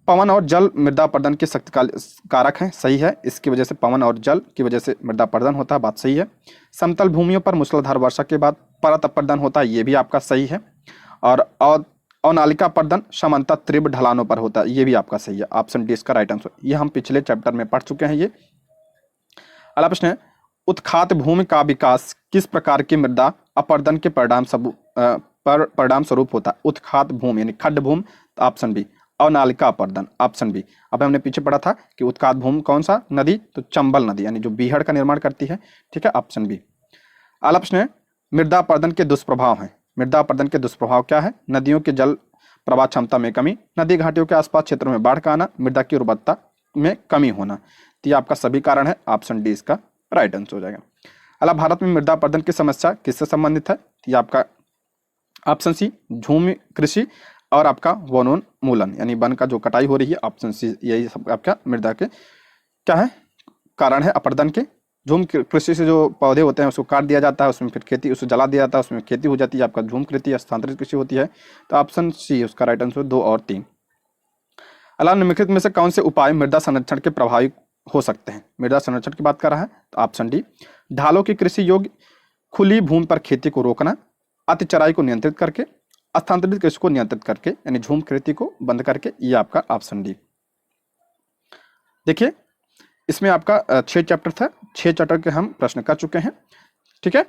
पवन और जल मृदा अपर्दन के शक्ति कारक हैं, सही है। इसकी वजह से पवन और जल की वजह से मृदा अपर्दन होता है, बात सही है। समतल भूमियों पर मूसलाधार वर्षा के बाद परत अपर्दन होता है, ये भी आपका सही है। और अवनालिका अपर्दन सामान्यतः तीव्र ढलानों पर होता है, ये भी आपका सही है। ऑप्शन डी इसका राइट आंसर। ये हम पिछले चैप्टर में पढ़ चुके हैं ये। अगला प्रश्न है, उत्खात भूमि का विकास किस प्रकार की मृदा अपर्दन के परिणाम स्वरूप होता है? उत्खात भूमि यानी खड्ड भूमि। ऑप्शन बी, अवनालिका अपर्दन। Option B. अब हमने पीछे पढ़ा था कि उत्खात भूमि कौन सा नदी? तो चंबल नदी यानी जो बीहड़ का निर्माण करती है। ठीक है, ऑप्शन बी। अगला प्रश्न है, मृदा अपर्दन के दुष्प्रभाव हैं। मृदा अपर्दन के दुष्प्रभाव क्या है? नदियों के जल प्रवाह क्षमता में कमी, नदी घाटियों के आसपास क्षेत्रों में बाढ़ का आना, मृदा की उर्वरता में कमी होना। तो ये आपका सभी कारण है। ऑप्शन डी इसका राइट आंसर हो जाएगा। अगला, भारत में मृदा अपर्दन की समस्या किससे संबंधित है? ये आपका ऑप्शन सी, झूम कृषि और आपका वनोन्मूलन यानी वन का जो कटाई हो रही है। ऑप्शन सी, यही सब आपका मृदा के क्या है कारण है अपर्दन के। झूम कृषि से जो पौधे होते हैं उसको काट दिया जाता है, उसमें फिर खेती, उसको जला दिया जाता है, उसमें खेती हो जाती है, आपका झूम कृषि स्थानांतरित कृषि होती है। तो ऑप्शन सी उसका राइट आंसर 2 और 3। अगला, निम्नलिखित में से कौन से उपाय मृदा संरक्षण के प्रभावी हो सकते हैं? मृदा संरक्षण की बात कर रहा है तो ऑप्शन डी, ढालों की कृषि योग्य खुली भूमि पर खेती को रोकना, अति चराई को नियंत्रित करके, स्थानांतरित कृषि को नियंत्रित करके, यानी झूम खेती को बंद करके, ये आपका ऑप्शन डी। देखिए इसमें आपका 6 चैप्टर था, 6 चैप्टर के हम प्रश्न कर चुके हैं, ठीक है।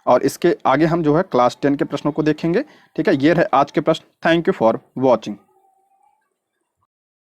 और इसके आगे हम जो है क्लास 10 के प्रश्नों को देखेंगे, ठीक है। ये रहे आज के प्रश्न। Thank you for watching.